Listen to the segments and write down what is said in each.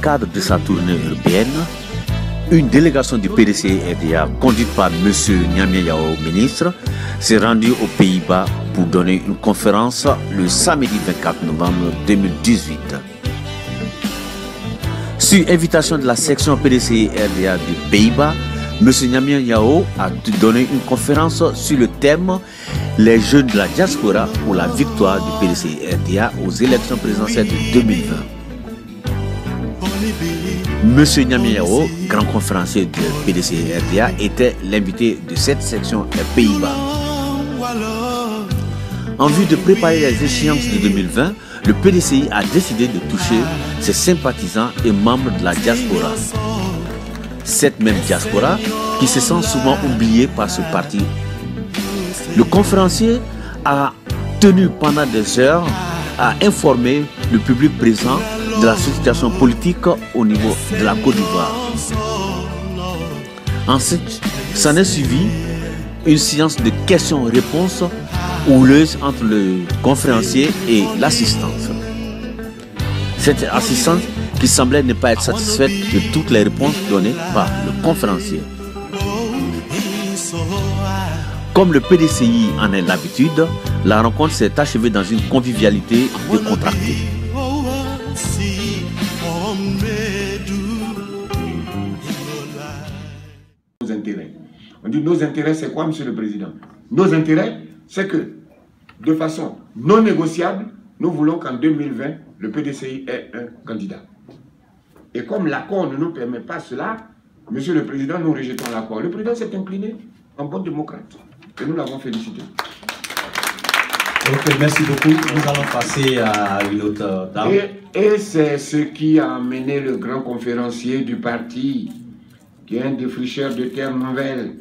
cadre de sa tournée européenne, une délégation du PDC-RDA conduite par M. Niamey Yao, ministre, s'est rendue aux Pays-Bas pour donner une conférence le samedi 24 novembre 2018. Sur invitation de la section PDC-RDA des Pays-Bas, M. Niamey Yao a donné une conférence sur le thème « Les jeunes de la diaspora pour la victoire du PDC-RDA aux élections présidentielles de 2020 ». M. Niamey Yao, grand conférencier de PDC-RDA, était l'invité de cette section des Pays-Bas. En vue de préparer les échéances de 2020, le PDCI a décidé de toucher ses sympathisants et membres de la diaspora. Cette même diaspora qui se sent souvent oubliée par ce parti. Le conférencier a tenu pendant des heures à informer le public présent de la situation politique au niveau de la Côte d'Ivoire. Ensuite, s'en est suivi une séance de questions-réponses houleuse entre le conférencier et l'assistance. Cette assistante qui semblait ne pas être satisfaite de toutes les réponses données par le conférencier. Comme le PDCI en est l'habitude, la rencontre s'est achevée dans une convivialité décontractée. Nos intérêts. On dit nos intérêts, c'est quoi, Monsieur le Président? Nos intérêts, c'est que, de façon non négociable, nous voulons qu'en 2020, le PDCI ait un candidat. Et comme l'accord ne nous permet pas cela, Monsieur le Président, nous rejetons l'accord. Le Président s'est incliné en bon démocrate. Et nous l'avons félicité. Ok, merci beaucoup. Nous allons passer à une autre dame. Et c'est ce qui a amené le grand conférencier du parti, qui est un défricheur de terres nouvelles,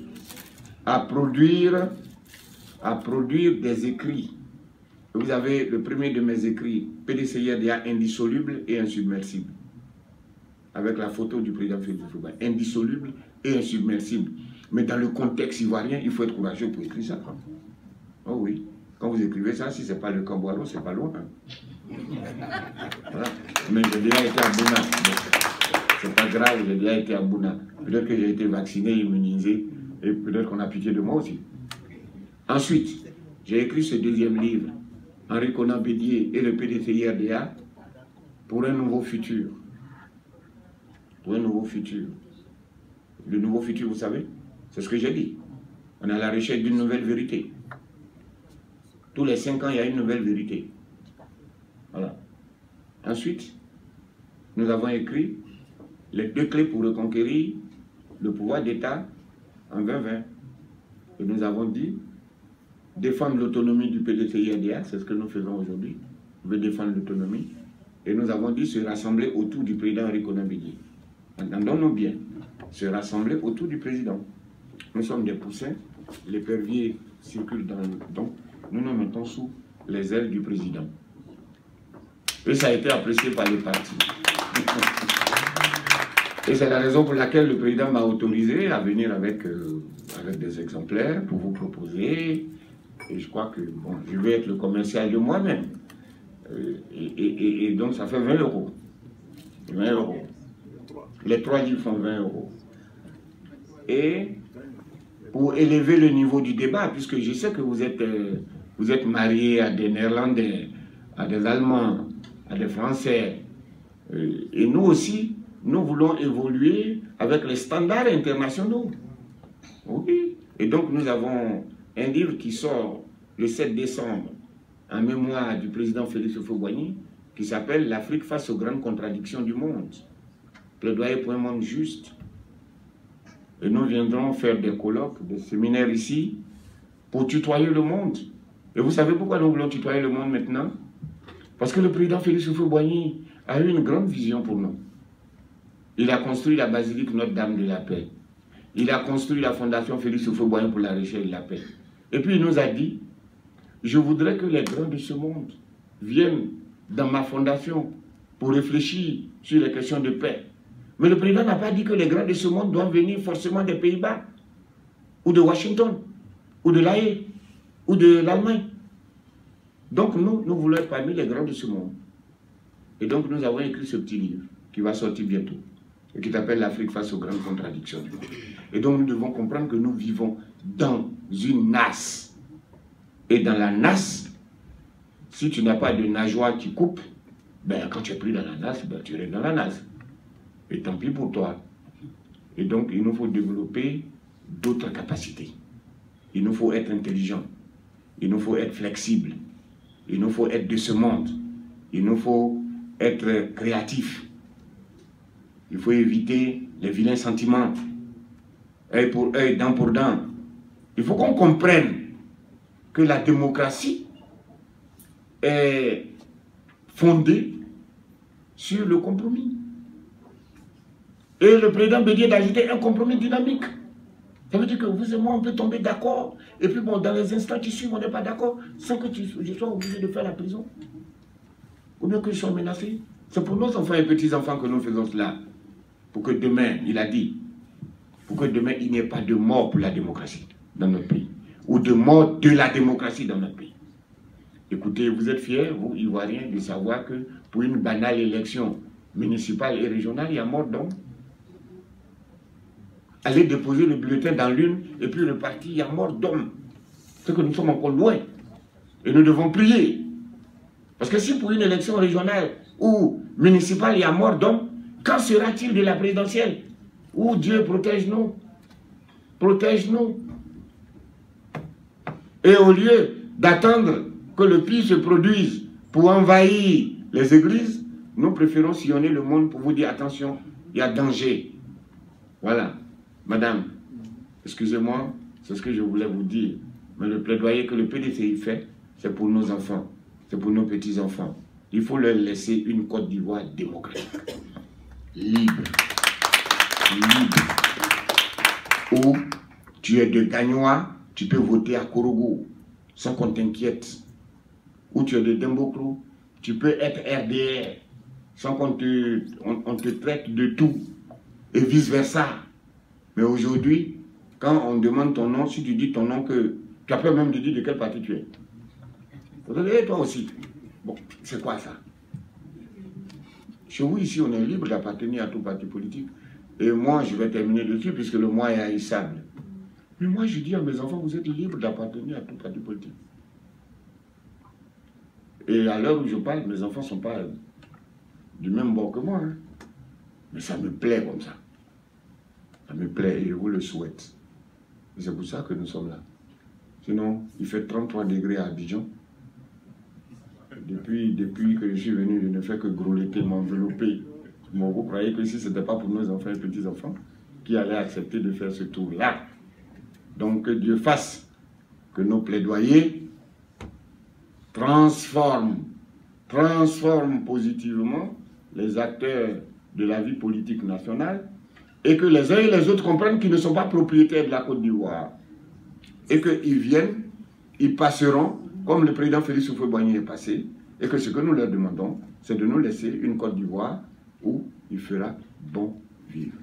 à produire des écrits. Vous avez le premier de mes écrits, PDCI-RDA indissoluble et insubmersible. Avec la photo du président Félix Houphouët-Boigny. Indissoluble et insubmersible. Mais dans le contexte ivoirien, il faut être courageux pour écrire ça. Oh oui. Quand vous écrivez ça, si ce n'est pas le Camboiro, c'est pas loin. Hein. Voilà. Mais j'ai déjà été à Bouna. C'est pas grave, j'ai déjà été à Bouna. Peut-être que j'ai été vacciné, immunisé, et peut-être qu'on a pitié de moi aussi. Ensuite, j'ai écrit ce deuxième livre, Henri Konan Bédié et le PDCI-RDA, pour un nouveau futur. Pour un nouveau futur. Le nouveau futur, vous savez, c'est ce que j'ai dit. On est à la recherche d'une nouvelle vérité. Tous les 5 ans, il y a une nouvelle vérité. Voilà. Ensuite, nous avons écrit les 2 clés pour reconquérir le pouvoir d'État en 2020. Et nous avons dit défendre l'autonomie du PDCI-RDA, c'est ce que nous faisons aujourd'hui. On veut défendre l'autonomie. Et nous avons dit se rassembler autour du président Henri Konan Bédié. Entendons-nous bien. Se rassembler autour du président. Nous sommes des poussins, l'épervier circule dans le... Donc, nous nous mettons sous les ailes du président. Et ça a été apprécié par les partis. Et c'est la raison pour laquelle le président m'a autorisé à venir avec des exemplaires pour vous proposer. Et je crois que bon, je vais être le commercial de moi-même. Et donc ça fait 20 euros. 20 euros. Les 3 livres font 20 euros. Et pour élever le niveau du débat, puisque je sais que vous êtes mariés à des Néerlandais, à des Allemands, à des Français. Et nous aussi, nous voulons évoluer avec les standards internationaux. Oui. Et donc nous avons un livre qui sort le 7 décembre en mémoire du président Félix Houphouët-Boigny qui s'appelle « L'Afrique face aux grandes contradictions du monde ». Plaidoyer pour un monde juste. Et nous viendrons faire des colloques, des séminaires ici pour tutoyer le monde. Et vous savez pourquoi nous voulons tutoyer le monde maintenant? Parce que le président Félix Houphouët-Boigny a eu une grande vision pour nous. Il a construit la basilique Notre-Dame de la Paix. Il a construit la fondation Félix Houphouët-Boigny pour la recherche de la paix. Et puis il nous a dit, je voudrais que les grands de ce monde viennent dans ma fondation pour réfléchir sur les questions de paix. Mais le président n'a pas dit que les grands de ce monde doivent venir forcément des Pays-Bas, ou de Washington, ou de l'AE, ou de l'Allemagne. Donc nous voulons être parmi les grands de ce monde. Et donc nous avons écrit ce petit livre, qui va sortir bientôt, et qui s'appelle l'Afrique face aux grandes contradictions. Et donc nous devons comprendre que nous vivons dans une nasse. Et dans la nasse, si tu n'as pas de nageoire qui coupe, ben, quand tu es pris dans la nasse, ben, tu restes dans la nasse. Et tant pis pour toi. Et donc il nous faut développer d'autres capacités. Il nous faut être intelligent. Il nous faut être flexible. Il nous faut être de ce monde. Il nous faut être créatif. Il faut éviter les vilains sentiments. Œil pour œil, dent pour dent. Il faut qu'on comprenne que la démocratie est fondée sur le compromis. Et le président Bédier d'ajouter un compromis dynamique. Ça veut dire que vous et moi, on peut tomber d'accord. Et puis bon, dans les instants qui suivent, on n'est pas d'accord, sans que je sois obligé de faire la prison. Ou bien que je sois menacé. C'est pour nos enfants et petits-enfants que nous faisons cela. Pour que demain, il a dit, pour que demain, il n'y ait pas de mort pour la démocratie dans notre pays. Ou de mort de la démocratie dans notre pays. Écoutez, vous êtes fiers, vous, Ivoiriens, de savoir que pour une banale élection municipale et régionale, il y a mort d'homme. Aller déposer le bulletin dans l'urne et puis repartir, il y a mort d'homme. C'est que nous sommes encore loin. Et nous devons prier. Parce que si pour une élection régionale ou municipale, il y a mort d'homme, quand sera-t-il de la présidentielle? Où Dieu protège-nous. Protège-nous. Et au lieu d'attendre que le pire se produise pour envahir les églises, nous préférons sillonner le monde pour vous dire attention, il y a danger. Voilà. Madame, excusez-moi, c'est ce que je voulais vous dire. Mais le plaidoyer que le PDCI fait, c'est pour nos enfants, c'est pour nos petits-enfants. Il faut leur laisser une Côte d'Ivoire démocratique, libre, où tu es de Gagnois, tu peux voter à Korogo, sans qu'on t'inquiète. Où tu es de Dembocro, tu peux être RDR, sans qu'on te traite de tout, et vice-versa. Mais aujourd'hui, quand on demande ton nom, si tu dis ton nom, que tu as peur même de dire de quel parti tu es. Et toi aussi. Bon, c'est quoi ça? Chez vous, ici, on est libre d'appartenir à tout parti politique. Et moi, je vais terminer dessus, puisque le mois est haïssable. Mais moi, je dis à mes enfants, vous êtes libres d'appartenir à tout parti politique. Et à l'heure où je parle, mes enfants ne sont pas du même bord que moi. Hein. Mais ça me plaît comme ça. Ça me plaît et je vous le souhaite. Et c'est pour ça que nous sommes là. Sinon, il fait 33 degrés à Abidjan. Depuis que je suis venu, je ne fais que grelotter, m'envelopper. Bon, vous croyez que si ce n'était pas pour nos enfants et petits-enfants qui allaient accepter de faire ce tour-là. Donc que Dieu fasse que nos plaidoyers transforment positivement les acteurs de la vie politique nationale et que les uns et les autres comprennent qu'ils ne sont pas propriétaires de la Côte d'Ivoire et qu'ils viennent, ils passeront comme le président Félix Houphouët-Boigny est passé et que ce que nous leur demandons, c'est de nous laisser une Côte d'Ivoire où il fera bon vivre.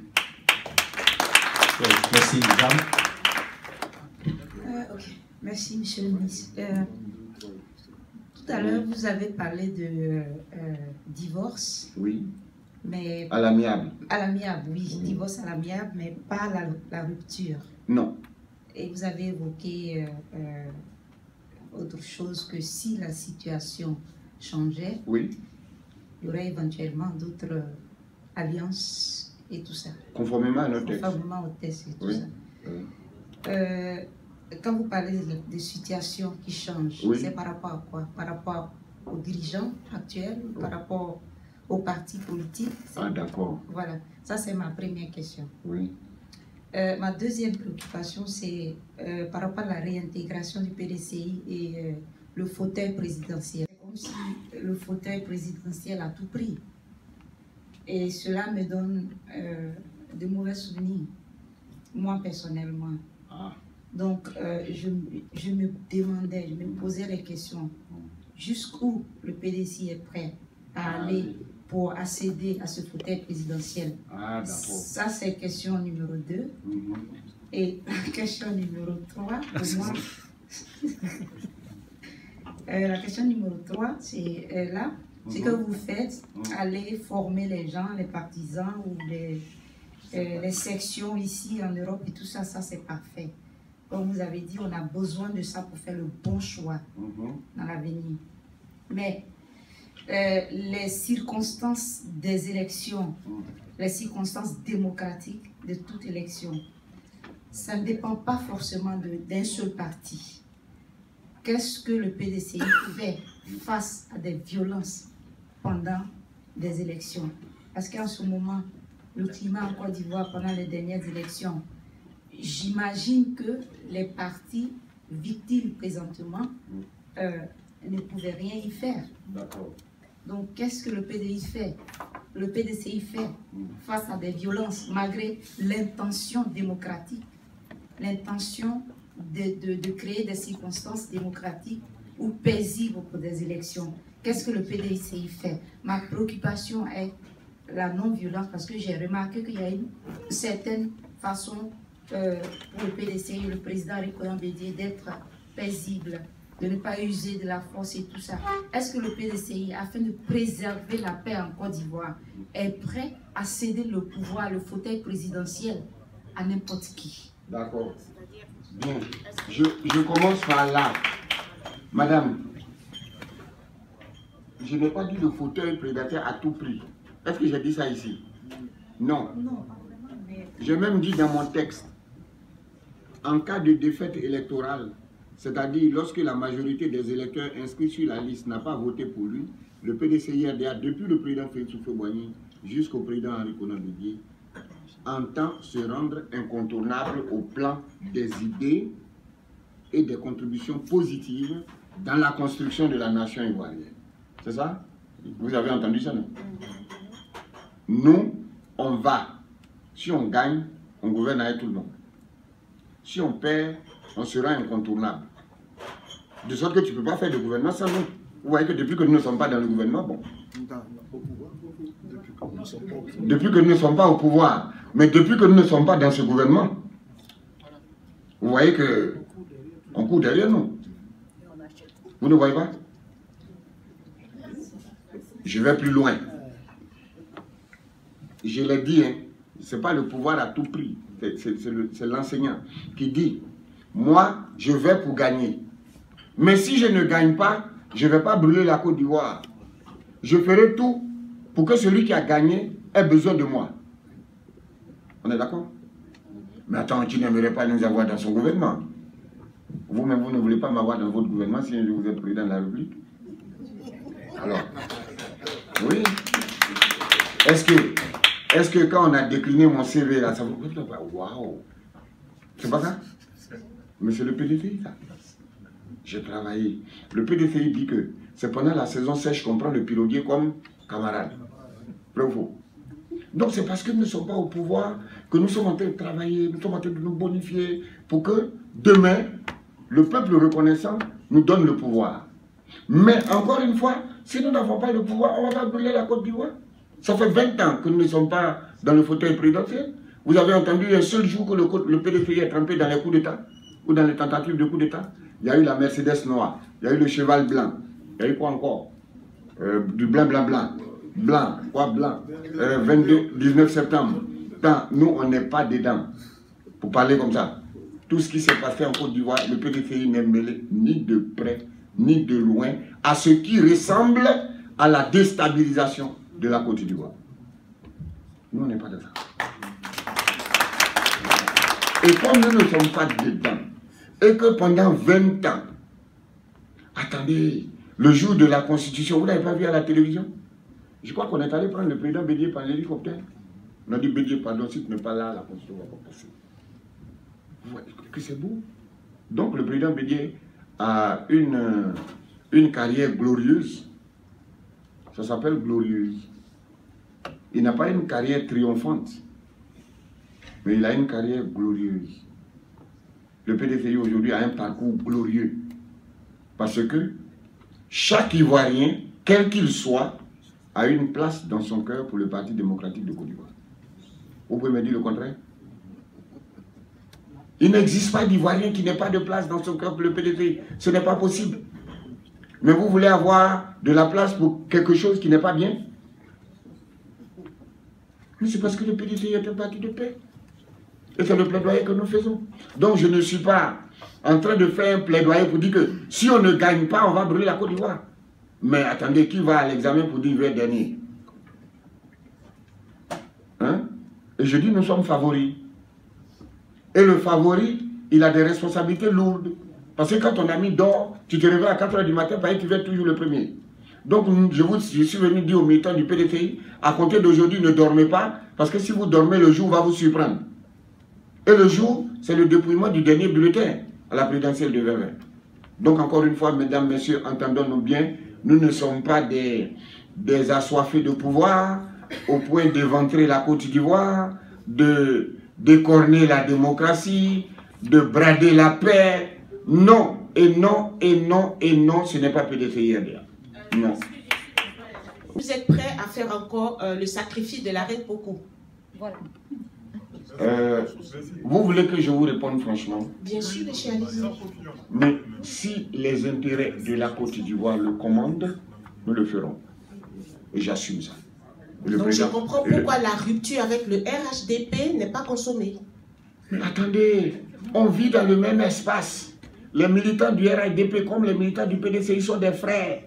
Merci, Jean. Ok, merci, monsieur le ministre. Tout à l'heure, vous avez parlé de divorce. Oui. Mais à l'amiable. À l'amiable, oui. Divorce à l'amiable, mais pas la rupture. Non. Et vous avez évoqué autre chose que si la situation changeait, oui, il y aurait éventuellement d'autres alliances et tout ça. Conformément à nos textes. Conformément aux textes et tout oui. ça. Oui. Quand vous parlez de situations qui changent, oui, c'est par rapport à quoi? Par rapport aux dirigeants actuels, oui, par rapport aux partis politiques? Ah, d'accord. Voilà, ça c'est ma première question. Oui. Ma deuxième préoccupation, c'est par rapport à la réintégration du PDCI et le fauteuil présidentiel. C'est comme si le fauteuil présidentiel a tout pris. Et cela me donne de mauvais souvenirs, moi personnellement. Ah. Donc, je me demandais, je me posais les questions. Jusqu'où le PDCI est prêt à aller pour accéder à ce fauteuil présidentiel? Ah, d'accord. Ça, c'est question numéro 2. Et question numéro 3, pour moi, la question numéro 3, c'est là, Ce que vous faites, allez former les gens, les partisans ou les sections ici en Europe et tout ça, ça c'est parfait. Comme vous avez dit, on a besoin de ça pour faire le bon choix dans l'avenir. Mais les circonstances des élections, les circonstances démocratiques de toute élection, ça ne dépend pas forcément d'un seul parti. Qu'est-ce que le PDCI fait face à des violences pendant des élections? Parce qu'en ce moment, le climat en Côte d'Ivoire pendant les dernières élections, j'imagine que les partis victimes présentement ne pouvaient rien y faire. Donc, qu'est-ce que le PDCI fait? Le PDCI fait face à des violences, malgré l'intention démocratique, l'intention de créer des circonstances démocratiques ou paisibles pour des élections. Qu'est-ce que le PDCI fait? Ma préoccupation est la non-violence, parce que j'ai remarqué qu'il y a une certaine façon pour le PDCI, le président Rikonan Bédié, d'être paisible, de ne pas user de la force et tout ça. Est-ce que le PDCI, afin de préserver la paix en Côte d'Ivoire, est prêt à céder le pouvoir, le fauteuil présidentiel à n'importe qui? D'accord. Bien. Je commence par là. Madame, je n'ai pas dit le fauteuil présidentiel à tout prix. Est-ce que j'ai dit ça ici? Non. J'ai même dit dans mon texte, en cas de défaite électorale, c'est-à-dire lorsque la majorité des électeurs inscrits sur la liste n'a pas voté pour lui, le PDCI-RDA, depuis le président Félix Houphouët-Boigny jusqu'au président Rikonan Bédié, entend se rendre incontournable au plan des idées et des contributions positives dans la construction de la nation ivoirienne. C'est ça? Vous avez entendu ça, non? Nous, on va. Si on gagne, on gouverne avec tout le monde. Si on perd, on sera incontournable. De sorte que tu ne peux pas faire de gouvernement sans nous. Vous voyez que depuis que nous ne sommes pas dans le gouvernement, bon. Depuis que nous ne sommes pas au pouvoir, mais depuis que nous ne sommes pas dans ce gouvernement, vous voyez que on court derrière nous. Vous ne voyez pas? Je vais plus loin. Je l'ai dit, hein, ce n'est pas le pouvoir à tout prix. C'est l'enseignant qui dit, moi, je vais pour gagner. Mais si je ne gagne pas, je ne vais pas brûler la Côte d'Ivoire. Je ferai tout pour que celui qui a gagné ait besoin de moi. On est d'accord? Mais attends, tu n'aimerais pas nous avoir dans son gouvernement. Vous-même, vous ne voulez pas m'avoir dans votre gouvernement si je vous êtes président de la République. Alors, oui. Est-ce que quand on a décliné mon CV là, ça vous dit, waouh, c'est pas ça? Mais c'est le PDCI, ça. J'ai travaillé. Le PDCI dit que c'est pendant la saison sèche qu'on prend le piroguier comme camarade. Vrai ou faux? Donc c'est parce que nous ne sommes pas au pouvoir que nous sommes en train de travailler, nous sommes en train de nous bonifier pour que demain, le peuple reconnaissant nous donne le pouvoir. Mais encore une fois, si nous n'avons pas le pouvoir, on va brûler la Côte d'Ivoire. Ça fait 20 ans que nous ne sommes pas dans le fauteuil présidentiel. Vous avez entendu un seul jour que le PDCI est trempé dans les coups d'État ou dans les tentatives de coup d'État? Il y a eu la Mercedes noire, il y a eu le cheval blanc, il y a eu quoi encore? Du blanc. Blanc, quoi blanc? 19 septembre. Nous, on n'est pas dedans. Pour parler comme ça. Tout ce qui s'est passé en Côte d'Ivoire, le PDCI n'est mêlé ni de près, ni de loin, à ce qui ressemble à la déstabilisation de la Côte d'Ivoire. Nous, on n'est pas dans ça. Et comme nous ne sommes pas dedans, et que pendant 20 ans, attendez, le jour de la Constitution, vous n'avez pas vu à la télévision? Je crois qu'on est allé prendre le président Bédié par l'hélicoptère. On a dit, Bédié, pardon, si tu n'es pas là, la Constitution ne va pas passer. Vous voyez que c'est beau. Donc le président Bédié a une carrière glorieuse. Ça s'appelle glorieuse. Il n'a pas une carrière triomphante, mais il a une carrière glorieuse. Le PDCI aujourd'hui a un parcours glorieux. Parce que chaque Ivoirien, quel qu'il soit, a une place dans son cœur pour le Parti démocratique de Côte d'Ivoire. Vous pouvez me dire le contraire? Il n'existe pas d'Ivoirien qui n'ait pas de place dans son cœur pour le PDCI. Ce n'est pas possible. Mais vous voulez avoir de la place pour quelque chose qui n'est pas bien? Mais c'est parce que le PDCI est un parti de paix. Et c'est le plaidoyer que nous faisons. Donc je ne suis pas en train de faire un plaidoyer pour dire que si on ne gagne pas, on va brûler la Côte d'Ivoire. Mais attendez, qui va à l'examen pour dire le dernier? Hein? Et je dis, nous sommes favoris. Et le favori, il a des responsabilités lourdes. Parce que quand ton ami dort, tu te réveilles à 4 h du matin, parce que tu vas être toujours le premier. Donc, je suis venu dire aux militants du PDCI, à compter d'aujourd'hui, ne dormez pas, parce que si vous dormez, le jour va vous surprendre. Et le jour, c'est le dépouillement du dernier bulletin à la présidentielle de 2020. Donc, encore une fois, mesdames, messieurs, entendons-nous bien, nous ne sommes pas des assoiffés de pouvoir, au point d'éventrer la Côte d'Ivoire, de d'écorner la démocratie, de brader la paix. Non, et non, et non, et non, ce n'est pas PDCI. Non. Vous êtes prêt à faire encore le sacrifice de la reine Poko? Voilà. Vous voulez que je vous réponde franchement? Bien sûr, monsieur, allez-y. Mais si les intérêts de la Côte d'Ivoire le commandent, nous le ferons. Et j'assume ça. Donc je comprends pourquoi la rupture avec le RHDP n'est pas consommée. Mais attendez, on vit dans le même espace. Les militants du RHDP comme les militants du PDCI sont des frères.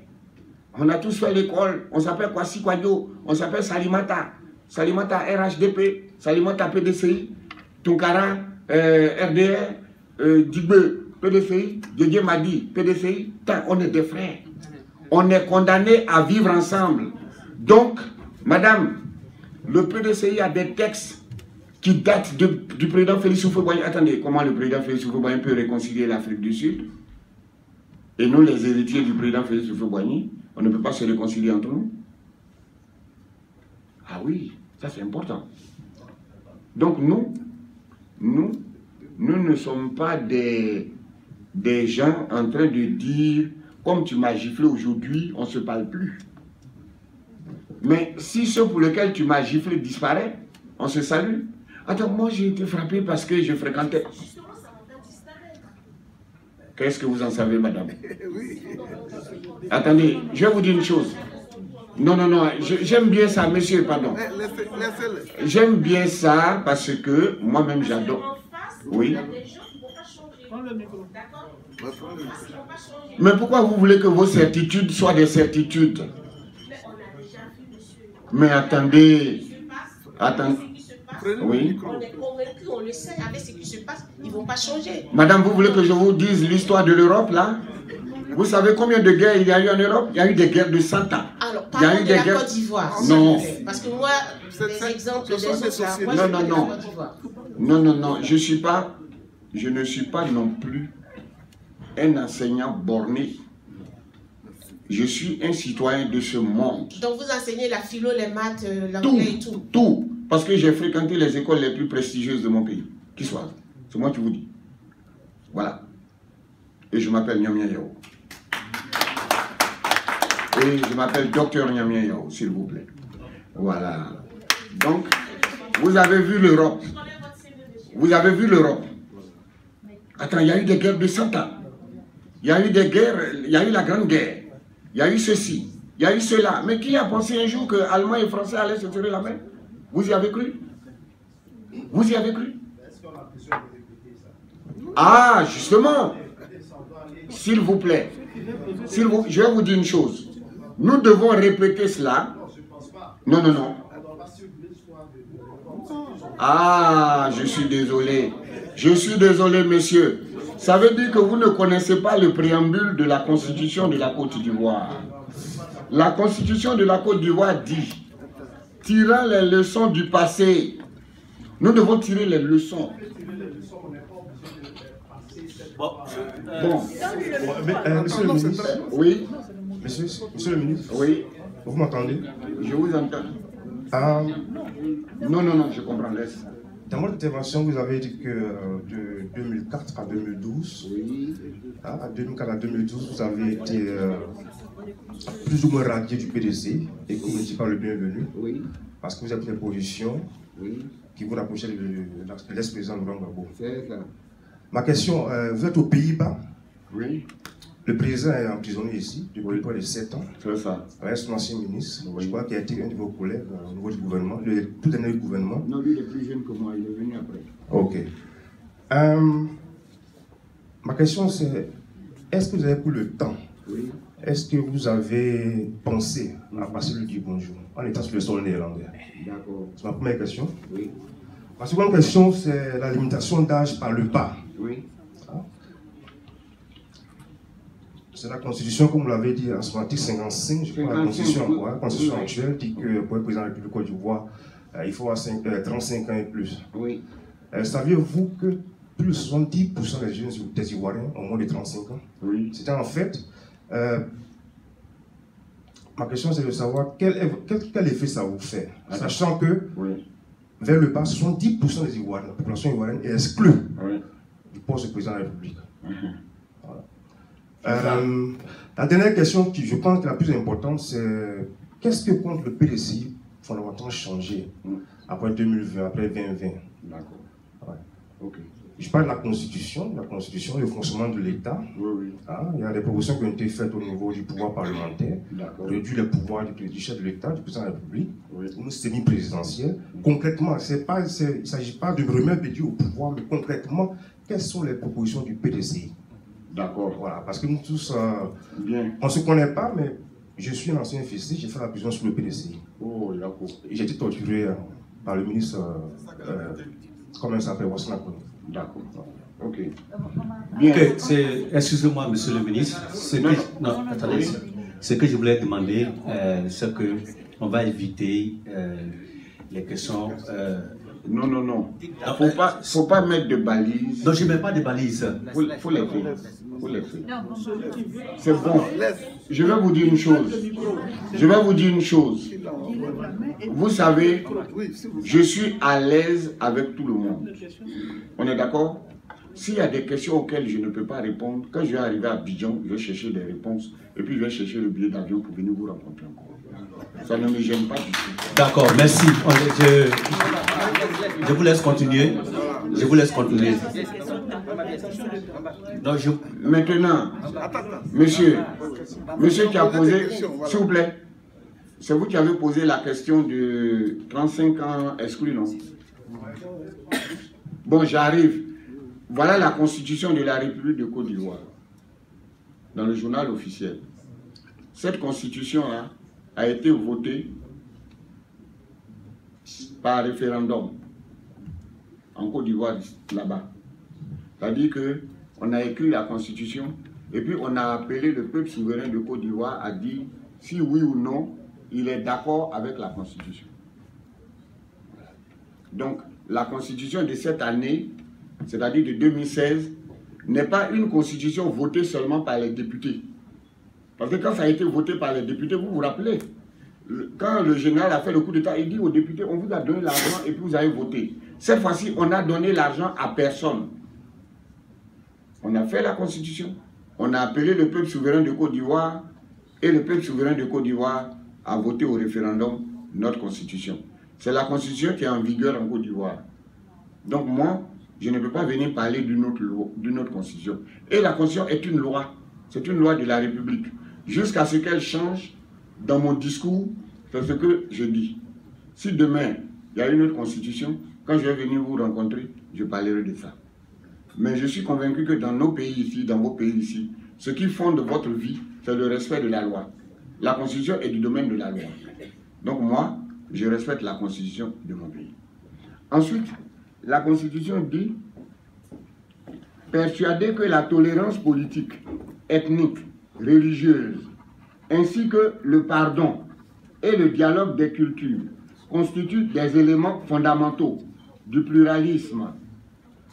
On a tous fait l'école. On s'appelle Kwasi Kwadjo, on s'appelle Salimata. Salimata RHDP, Salimata PDCI, Tunkara RDR, Digbe PDCI, Didier Madi PDCI. On est des frères. On est condamnés à vivre ensemble. Donc, madame, le PDCI a des textes qui datent du président Félix Houphouët-Boigny. Attendez, comment le président Félix Houphouët-Boigny peut réconcilier l'Afrique du Sud? Et nous, les héritiers du président Félix Houphouët-Boigny, on ne peut pas se réconcilier entre nous? Ah oui, ça c'est important. Donc nous ne sommes pas des gens en train de dire, comme tu m'as giflé aujourd'hui, on ne se parle plus. Mais si ceux pour lesquels tu m'as giflé disparaît, on se salue. Attends, moi j'ai été frappé parce que je fréquentais... Qu'est-ce que vous en savez, madame? Attendez, je vais vous dire une chose. Non, non, non, j'aime bien ça, monsieur, pardon. J'aime bien ça parce que moi-même j'adore. Oui. Mais pourquoi vous voulez que vos certitudes soient des certitudes? Mais attendez. Attendez. Oui. On est convaincu, on le sait, avec ce qui se passe, ils ne vont pas changer. Madame, vous voulez que je vous dise l'histoire de l'Europe, là? Vous savez combien de guerres il y a eu en Europe? Il y a eu des guerres de 100 ans. Alors, parlons de la Côte d'Ivoire. Non. Parce que moi, les exemples des autres, là, moi, non, non, non. Non, non, non. Je ne suis pas non plus un enseignant borné. Je suis un citoyen de ce monde. Donc, vous enseignez la philo, les maths, l'anglais et tout? Tout. Parce que j'ai fréquenté les écoles les plus prestigieuses de mon pays. Qui soient. C'est moi qui vous dis. Voilà. Et je m'appelle Nyamia Yao. Et je m'appelle Docteur Nyamia Yao, s'il vous plaît. Voilà. Donc, vous avez vu l'Europe. Vous avez vu l'Europe. Attends, il y a eu des guerres de 100 ans. Il y a eu des guerres, il y a eu la Grande Guerre. Il y a eu ceci, il y a eu cela. Mais qui a pensé un jour que Allemands et Français allaient se tirer la main? Vous y avez cru? Vous y avez cru? Ah, justement. S'il vous plaît. Je vais vous dire une chose. Nous devons répéter cela. Non, non, non. Ah, je suis désolé. Je suis désolé, monsieur. Ça veut dire que vous ne connaissez pas le préambule de la Constitution de la Côte d'Ivoire. La Constitution de la Côte d'Ivoire dit, tirant les leçons du passé, nous devons tirer les leçons. Bon. Monsieur le ministre. Oui. Monsieur le ministre. Oui. Vous m'entendez? Je vous entends. Non, non, non, je comprends. Laisse. Dans votre intervention, vous avez dit que de 2004 à 2012, oui. À 2004 à 2012, vous avez été plus ou moins radié du PDC et que vous n'étiez pas le bienvenu, Oui. parce que vous avez pris des positions Oui. qui vous rapprochaient de l'ex-président Laurent Gbagbo. C'est ça. Ma question, vous êtes aux Pays-Bas. Oui. Le président est emprisonné ici depuis près de 7 ans. C'est ça. Reste un ancien ministre. Je crois qu'il a été un de vos collègues au niveau du gouvernement, le tout dernier gouvernement. Non, lui, il est plus jeune que moi, il est venu après. Ok. Ma question c'est, est-ce que vous avez pris le temps? Oui. Est-ce que vous avez pensé à passer le dire bonjour en étant sur le sol néerlandais? D'accord. C'est ma première question. Oui. Ma seconde question, c'est la limitation d'âge par le pas. Oui. C'est la Constitution, comme vous l'avez dit, en son article 55, je crois, la Constitution, la Constitution actuelle dit que pour être président de la République Côte d'Ivoire, il faut avoir 35 ans et plus. Oui. Saviez-vous que plus de 70% des jeunes des Ivoiriens ont moins de 35 ans? Oui. C'était en fait... ma question c'est de savoir quel effet ça vous fait, sachant que vers le bas, 70% des Ivoiriens, la population ivoirienne est exclue du poste de président de la République. La dernière question qui je pense que la plus importante, c'est qu'est-ce que compte le PDCI fondamentalement changer après 2020, après 2020? D'accord. Ok. Je parle de la Constitution, le fonctionnement de l'État. Oui. Il y a des propositions qui ont été faites au niveau du pouvoir parlementaire, réduire les pouvoirs du chef de l'État, du président de la République, une semi-présidentielle. Concrètement, il ne s'agit pas de remettre Bédiou au pouvoir, mais concrètement, quelles sont les propositions du PDCI? D'accord. Voilà, parce que nous tous, on ne se connaît pas, mais je suis un ancien officier, j'ai fait la prison sur le PDCI. Oh, d'accord. J'ai été torturé par le ministre, comment il s'appelle, Wassan Akouni. D'accord. Ok. Bien. Excusez-moi, monsieur le ministre. Attendez. Ce que je voulais demander, c'est qu'on va éviter les questions. Non. Faut pas mettre de balises. Non, je ne mets pas de balises. Faut les faire. C'est bon. Je vais vous dire une chose. Vous savez, je suis à l'aise avec tout le monde. On est d'accord? S'il y a des questions auxquelles je ne peux pas répondre, quand je vais arriver à Abidjan, je vais chercher des réponses et puis je vais chercher le billet d'avion pour venir vous rencontrer encore. Ça ne me gêne pas du tout. D'accord, merci. Je vous laisse continuer. Maintenant, monsieur qui a posé, s'il vous plaît, c'est vous qui avez posé la question de 35 ans exclus, non? Bon, j'arrive. Voilà la constitution de la République de Côte d'Ivoire, dans le journal officiel. Cette constitution-là a été votée par référendum en Côte d'Ivoire, là-bas. C'est-à-dire qu'on a écrit la constitution et puis on a appelé le peuple souverain de Côte d'Ivoire à dire si oui ou non il est d'accord avec la constitution. Donc, la constitution de cette année, c'est-à-dire de 2016, n'est pas une constitution votée seulement par les députés. Parce que quand ça a été voté par les députés, vous vous rappelez, quand le général a fait le coup d'État, il dit aux députés, on vous a donné l'argent et puis vous avez voté. Cette fois-ci, on a donné l'argent à personne. On a fait la constitution, on a appelé le peuple souverain de Côte d'Ivoire et le peuple souverain de Côte d'Ivoire a voté au référendum notre constitution. C'est la constitution qui est en vigueur en Côte d'Ivoire. Donc moi, je ne peux pas venir parler d'une autre constitution. Et la constitution est une loi. C'est une loi de la République. Jusqu'à ce qu'elle change, dans mon discours, c'est ce que je dis. Si demain, il y a une autre constitution, quand je vais venir vous rencontrer, je parlerai de ça. Mais je suis convaincu que dans nos pays ici, dans vos pays ici, ce qui fonde votre vie, c'est le respect de la loi. La constitution est du domaine de la loi. Donc moi, je respecte la constitution de mon pays. Ensuite, la constitution dit « Persuadé que la tolérance politique, ethnique, religieuse, ainsi que le pardon et le dialogue des cultures constituent des éléments fondamentaux du pluralisme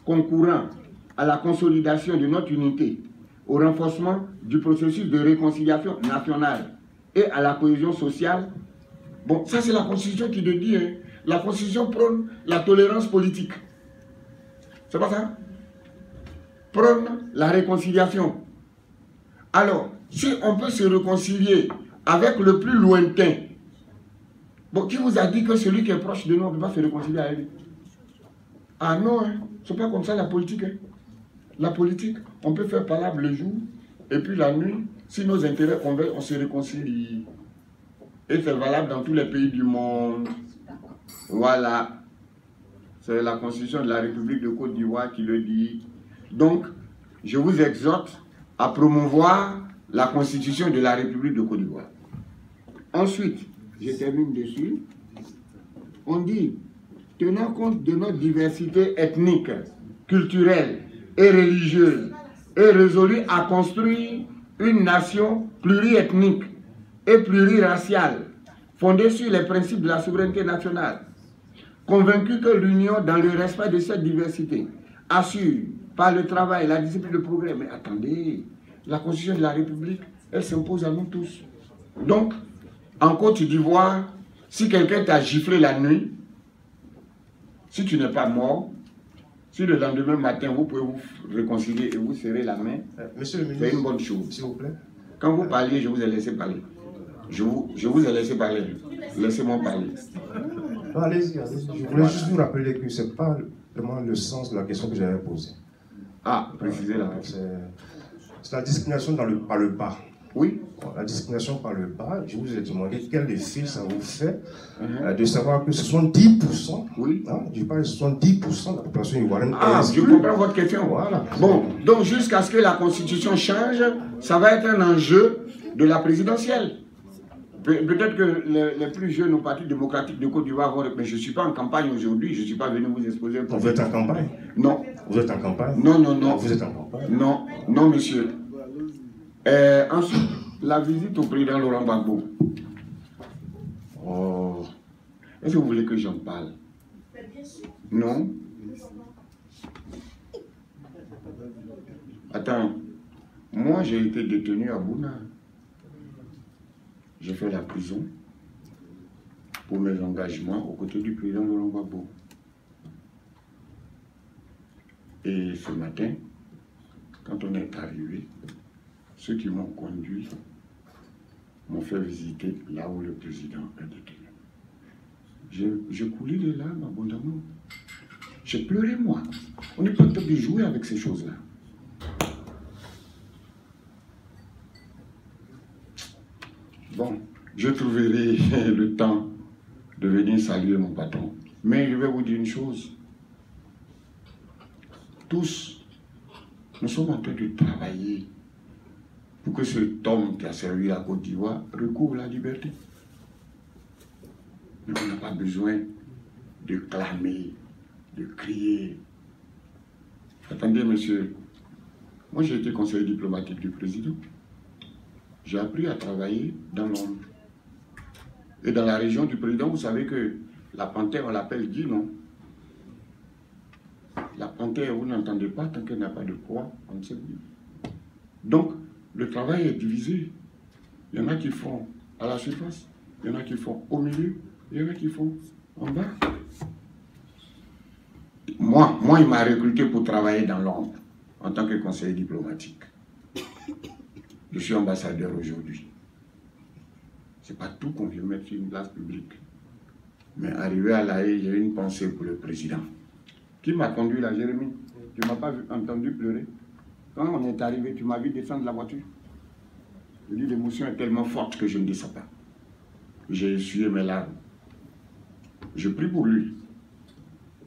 concourant à la consolidation de notre unité, au renforcement du processus de réconciliation nationale et à la cohésion sociale. » Bon, ça c'est la Constitution qui le dit. Hein. La Constitution prône la tolérance politique. C'est pas ça? Prône la réconciliation. Alors, si on peut se réconcilier avec le plus lointain, bon, qui vous a dit que celui qui est proche de nous, on ne peut pas se réconcilier avec lui? Ah non, hein, c'est pas comme ça la politique. Hein. La politique, on peut faire palabre le jour, Et puis la nuit, si nos intérêts convergent, on se réconcilie. Et c'est valable dans tous les pays du monde. Voilà. C'est la Constitution de la République de Côte d'Ivoire qui le dit. Donc, je vous exhorte à promouvoir la Constitution de la République de Côte d'Ivoire. Ensuite, je termine dessus. On dit, tenant compte de notre diversité ethnique, culturelle et religieuse, est résolu à construire une nation pluriethnique et pluriraciale, fondée sur les principes de la souveraineté nationale, convaincu que l'union dans le respect de cette diversité assure par le travail, la discipline, le progrès. Mais attendez, la Constitution de la République, elle s'impose à nous tous. Donc, en Côte d'Ivoire, si quelqu'un t'a giflé la nuit, si tu n'es pas mort, si le lendemain matin, vous pouvez vous réconcilier et vous serrer la main, Monsieur le ministre, c'est une bonne chose. S'il vous plaît. Quand vous parliez, je vous ai laissé parler. Je vous ai laissé parler. Laissez-moi parler. Allez-y, allez-y. Je voulais juste vous rappeler que ce n'est pas vraiment le sens de la question que j'avais posée. Ah, précisez la question. C'est la discrimination par le bas. Oui. La discrimination par le bas, je vous ai demandé quel effet ça vous fait de savoir que 70%, oui. Je parle de 70% de la population ivoirienne. Ah, je comprends votre question. Voilà. Bon, donc jusqu'à ce que la Constitution change, ça va être un enjeu de la présidentielle. Peut-être que les plus jeunes au Parti démocratique de Côte d'Ivoire vont... Mais je ne suis pas en campagne aujourd'hui, je ne suis pas venu vous exposer un problème. Vous êtes en campagne? Non. Vous êtes en campagne? Non, non, non. Vous êtes en campagne? Non, non, monsieur. Ensuite, la visite au président Laurent Gbagbo. Oh. Est-ce que vous voulez que j'en parle? Non? Attends. Moi, j'ai été détenu à Bouna. J'ai fait la prison pour mes engagements aux côtés du président Laurent Gbagbo. Et ce matin, quand on est arrivé, ceux qui m'ont conduit m'ont fait visiter là où le président est détenu. J'ai coulé les larmes abondamment. J'ai pleuré, moi. On n'est pas en train de jouer avec ces choses-là. Bon, je trouverai le temps de venir saluer mon patron. Mais je vais vous dire une chose. Tous, nous sommes en train de travailler pour que cet homme qui a servi la Côte d'Ivoire recouvre la liberté. Mais on n'a pas besoin de clamer, de crier. Attendez, monsieur. Moi, j'ai été conseiller diplomatique du président. J'ai appris à travailler dans l'ombre. Et dans la région du président, vous savez que la panthère, on l'appelle Guy, non? La panthère, vous n'entendez pas tant qu'elle n'a pas de poids, on ne sait plus. Donc, le travail est divisé. Il y en a qui font à la surface, il y en a qui font au milieu, il y en a qui font en bas. Moi, il m'a recruté pour travailler dans l'ombre, en tant que conseiller diplomatique. Je suis ambassadeur aujourd'hui. Ce n'est pas tout qu'on veut mettre sur une place publique. Mais arrivé à La Haye, j'ai une pensée pour le président. Qui m'a conduit là, Jérémy? Tu ne m'as pas entendu pleurer? Quand on est arrivé, tu m'as vu descendre de la voiture. Je dis, l'émotion est tellement forte que je ne descends pas. J'ai essuyé mes larmes. Je prie pour lui.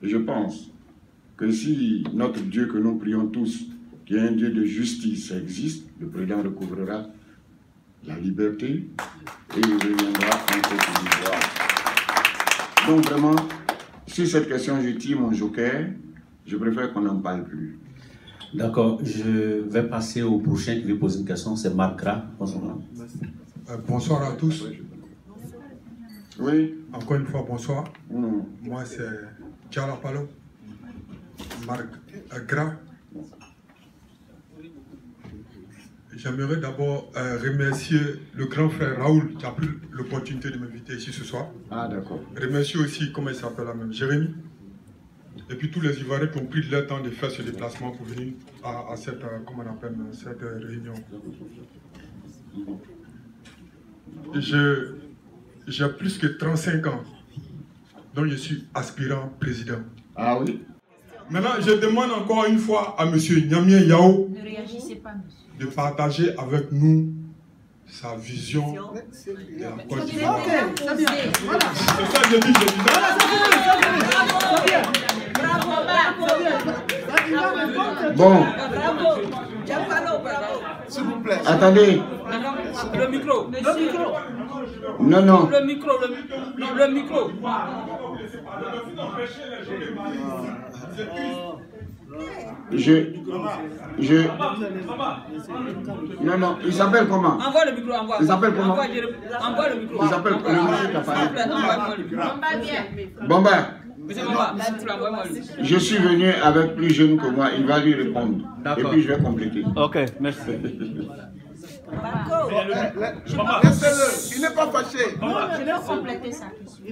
Et je pense que si notre Dieu que nous prions tous, qui est un Dieu de justice, existe, le président recouvrera la liberté et il reviendra en Côte d'Ivoire. Donc vraiment, sur cette question, je tire mon joker. Je préfère qu'on n'en parle plus. D'accord, je vais passer au prochain qui veut poser une question, c'est Marc Gras. Bonsoir. Bonsoir à tous. Oui. Encore une fois, bonsoir. Moi, c'est Tchala Palo, Marc Gras. J'aimerais d'abord remercier le grand frère Raoul qui a pris l'opportunité de m'inviter ici ce soir. Ah, d'accord. Remercier aussi, comment il s'appelle la même, Jérémy. Et puis tous les Ivoiriens qui ont pris leur temps de faire ce déplacement pour venir à cette, comment on appelle, cette réunion. J'ai plus que 35 ans, donc je suis aspirant président. Ah oui? Maintenant, je demande encore une fois à M. Nyamien Yao Ne réagissez pas, monsieur. de partager avec nous sa vision de la Côte d'Ivoire. C'est ça que je dis, Bon. S'il vous plaît. Attendez. Le micro. Le micro. Non, non. Le micro. Le micro. Non, non. Il s'appelle comment? Envoie le micro. Envoie. Il s'appelle comment? Envoie le micro. Il s'appelle le monsieur qui a parlé. Bomba. Je suis venu avec plus jeune que moi, il va lui répondre. Et puis je vais compléter. Ok, merci. Laissez-le, il n'est pas fâché. Je vais compléter sa question.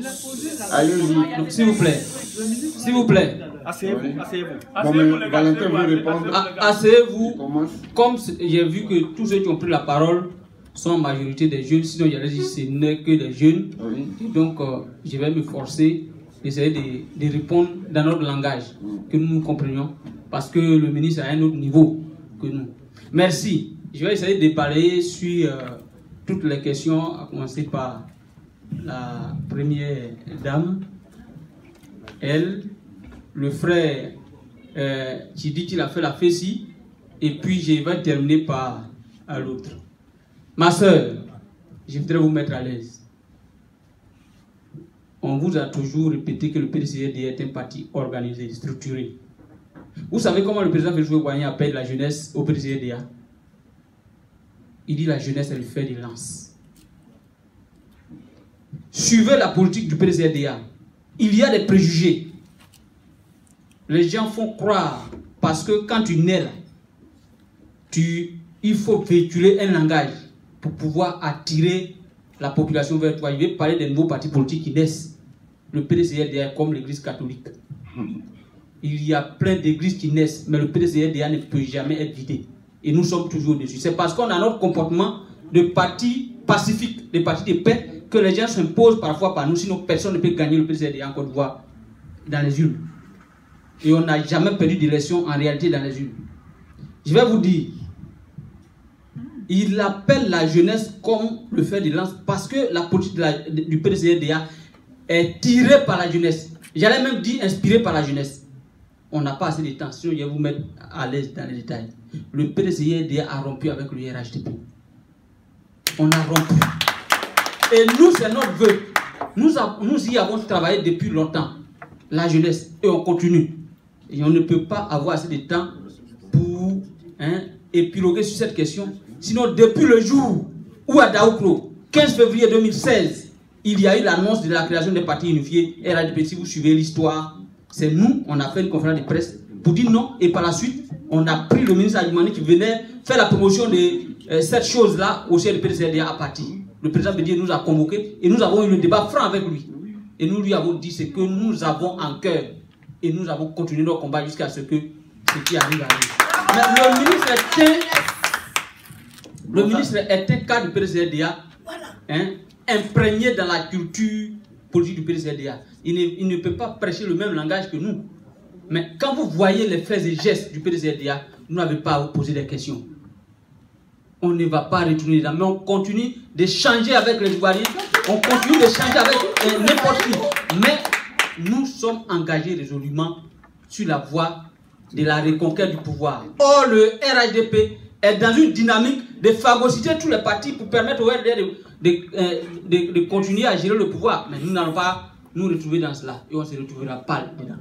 Allez-y. S'il vous plaît. S'il vous plaît. Asseyez-vous, asseyez-vous. Bon, mais Valentin veut répondre. Asseyez-vous. Comme j'ai vu que tous ceux qui ont pris la parole sont en majorité des jeunes, sinon il y a dit ce n'est que des jeunes. Oui. Et donc, je vais me forcer d'essayer de répondre dans notre langage, que nous comprenions, parce que le ministre a un autre niveau que nous. Merci. Je vais essayer de balayer sur toutes les questions, à commencer par la première dame. Elle, le frère qui dit qu'il a fait la fessie, et puis je vais terminer par l'autre. Ma soeur, je voudrais vous mettre à l'aise. On vous a toujours répété que le PDCD est un parti organisé, structuré. Vous savez comment le président Félix Houphouët-Boigny appelle la jeunesse au PDCDA? Il dit la jeunesse est le fer de lance. Suivez la politique du PDCDA. Il y a des préjugés. Les gens font croire, parce que quand tu nais là, il faut véhiculer un langage pour pouvoir attirer la population vers toi. Je vais parler des nouveaux partis politiques qui naissent. Le PDCDA est comme l'église catholique. Il y a plein d'églises qui naissent, mais le PDCDA ne peut jamais être vidé. Et nous sommes toujours dessus. C'est parce qu'on a notre comportement de parti pacifique, de parti de paix, que les gens s'imposent parfois par nous, sinon personne ne peut gagner le PDCDA en Côte d'Ivoire dans les urnes. Et on n'a jamais perdu d'élection en réalité dans les urnes. Je vais vous dire, il appelle la jeunesse comme le fer de lance parce que la politique du PDCDA est tirée par la jeunesse. J'allais même dire inspirée par la jeunesse. On n'a pas assez de temps, sinon je vais vous mettre à l'aise dans les détails. Le PDCDA a rompu avec le RHDP. On a rompu. Et nous, c'est notre vœu. Nous y avons travaillé depuis longtemps, la jeunesse, et on continue. Et on ne peut pas avoir assez de temps pour épiloguer sur cette question. Sinon, depuis le jour où à Daoukro, 15 février 2016, il y a eu l'annonce de la création des partis unifiés, RHDP, si vous suivez l'histoire, c'est nous, on a fait une conférence de presse pour dire non, et par la suite, on a pris le ministre Adjumani qui venait faire la promotion de cette chose-là au sein du PDCDA à partir. Le président Bédier nous a convoqués et nous avons eu le débat franc avec lui. Et nous lui avons dit ce que nous avons en cœur. Et nous avons continué notre combat jusqu'à ce que ce qui arrive arrive. Mais le ministre est un cadre du PDCDA imprégné dans la culture politique du PDCDA. Il ne peut pas prêcher le même langage que nous. Mais quand vous voyez les faits et gestes du PDCDA, vous n'avez pas à vous poser des questions. On ne va pas retourner là, mais on continue d'échanger avec les Ivoiriens, on continue d'échanger avec n'importe qui. Mais nous sommes engagés résolument sur la voie de la reconquête du pouvoir. Or, le RHDP est dans une dynamique de phagocyter tous les partis pour permettre au RDR de continuer à gérer le pouvoir. Mais nous n'allons pas nous retrouver dans cela et on ne se retrouvera pas dedans.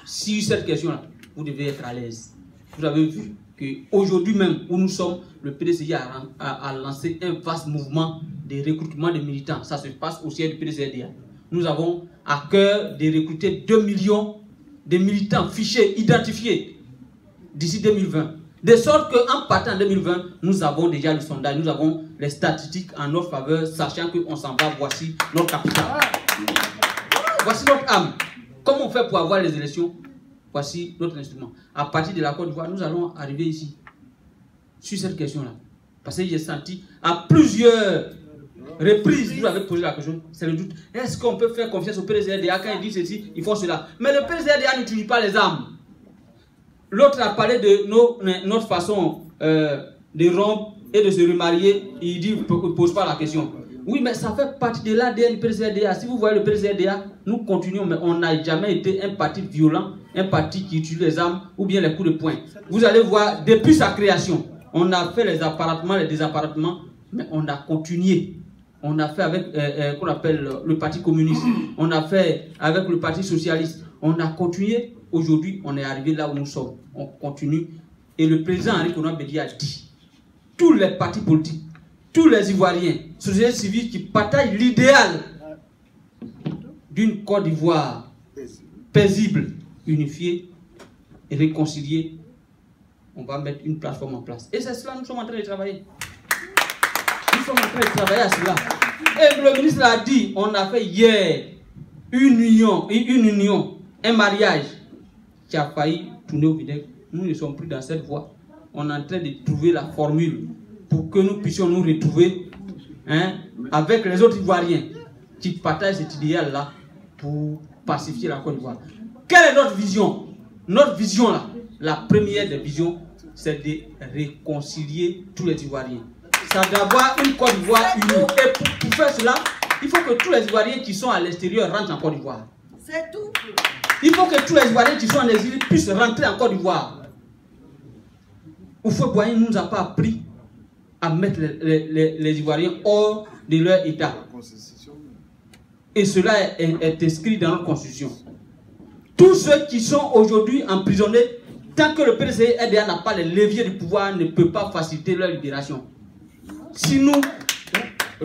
Si cette question-là, vous devez être à l'aise. Vous avez vu qu'aujourd'hui même, où nous sommes, le PDCDA a lancé un vaste mouvement de recrutement de militants. Ça se passe au siège du PDCDA. Nous avons à cœur de recruter 2 millions de militants fichés, identifiés d'ici 2020. De sorte qu'en partant en 2020, nous avons déjà le sondage, nous avons les statistiques en notre faveur, sachant qu'on s'en va, voici notre capital. Voici notre âme. Comment on fait pour avoir les élections? Voici notre instrument. À partir de la Côte d'Ivoire, nous allons arriver ici, sur cette question-là. Parce que j'ai senti, à plusieurs reprises, vous avez posé la question, c'est le doute. Est-ce qu'on peut faire confiance au PDCDA quand il dit ceci, ils font cela? Mais le PDCDA n'utilise pas les armes. l'autre a parlé de notre façon de rompre et de se remarier. Il dit, ne pose pas la question. Oui, mais ça fait partie de l'ADN du PDCDA. Si vous voyez le PDCDA, nous continuons, mais on n'a jamais été un parti violent, un parti qui utilise les armes ou bien les coups de poing. Vous allez voir, depuis sa création, on a fait les apparentements, les désapparentements, mais on a continué. On a fait avec qu'on appelle le Parti communiste, on a fait avec le Parti socialiste, on a continué. Aujourd'hui, on est arrivé là où nous sommes. On continue. Et le président Henri Konan Bédié a dit, tous les partis politiques, tous les Ivoiriens, sociétés civiles qui partagent l'idéal d'une Côte d'Ivoire paisible, unifiée et réconciliée, on va mettre une plateforme en place. Et c'est cela, nous sommes en train de travailler. Nous sommes en train de travailler à cela. Et le ministre l'a dit, on a fait hier une union, un mariage qui a failli tourner au vinaigre. Nous ne sommes plus dans cette voie. On est en train de trouver la formule pour que nous puissions nous retrouver avec les autres Ivoiriens qui partagent cet idéal-là pour pacifier la Côte d'Ivoire. Quelle est notre vision? Notre vision, là, la première des visions, c'est de réconcilier tous les Ivoiriens. Ça doit avoir une Côte d'Ivoire unie. Et pour faire cela, il faut que tous les Ivoiriens qui sont à l'extérieur rentrent en Côte d'Ivoire. C'est tout. Il faut que tous les Ivoiriens qui sont en exil puissent rentrer en Côte d'Ivoire. Houphouët-Boigny ne nous a pas appris à mettre les Ivoiriens hors de leur État. Et cela est inscrit dans notre constitution. Tous ceux qui sont aujourd'hui emprisonnés, tant que le PDCDA n'a pas les leviers du pouvoir, ne peut pas faciliter leur libération. Si nous,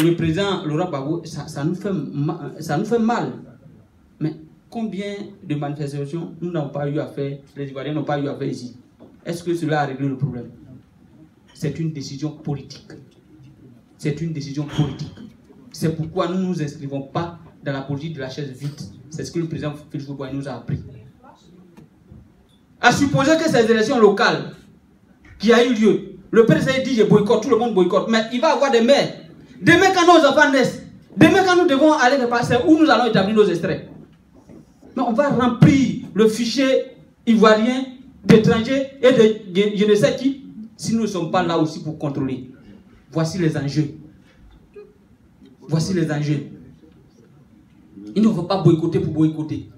le président Laurent Gbagbo, ça nous fait mal. Mais combien de manifestations nous n'avons pas eu à faire, les Ivoiriens n'ont pas eu à faire ici? Est-ce que cela a réglé le problème? C'est une décision politique. C'est une décision politique. C'est pourquoi nous ne nous inscrivons pas dans la politique de la chaise vide. C'est ce que le président Félix Houphouët-Boigny nous a appris. À supposer que ces élections locales qui a eu lieu, le PDC dit je boycotte, tout le monde boycotte, mais il va y avoir des maires. Demain quand nos enfants naissent, demain quand nous devons aller quelque part, c'est où nous allons établir nos extraits. Mais on va remplir le fichier ivoirien d'étrangers et de je ne sais qui, si nous ne sommes pas là aussi pour contrôler. Voici les enjeux. Voici les enjeux. Il ne faut pas boycotter pour boycotter.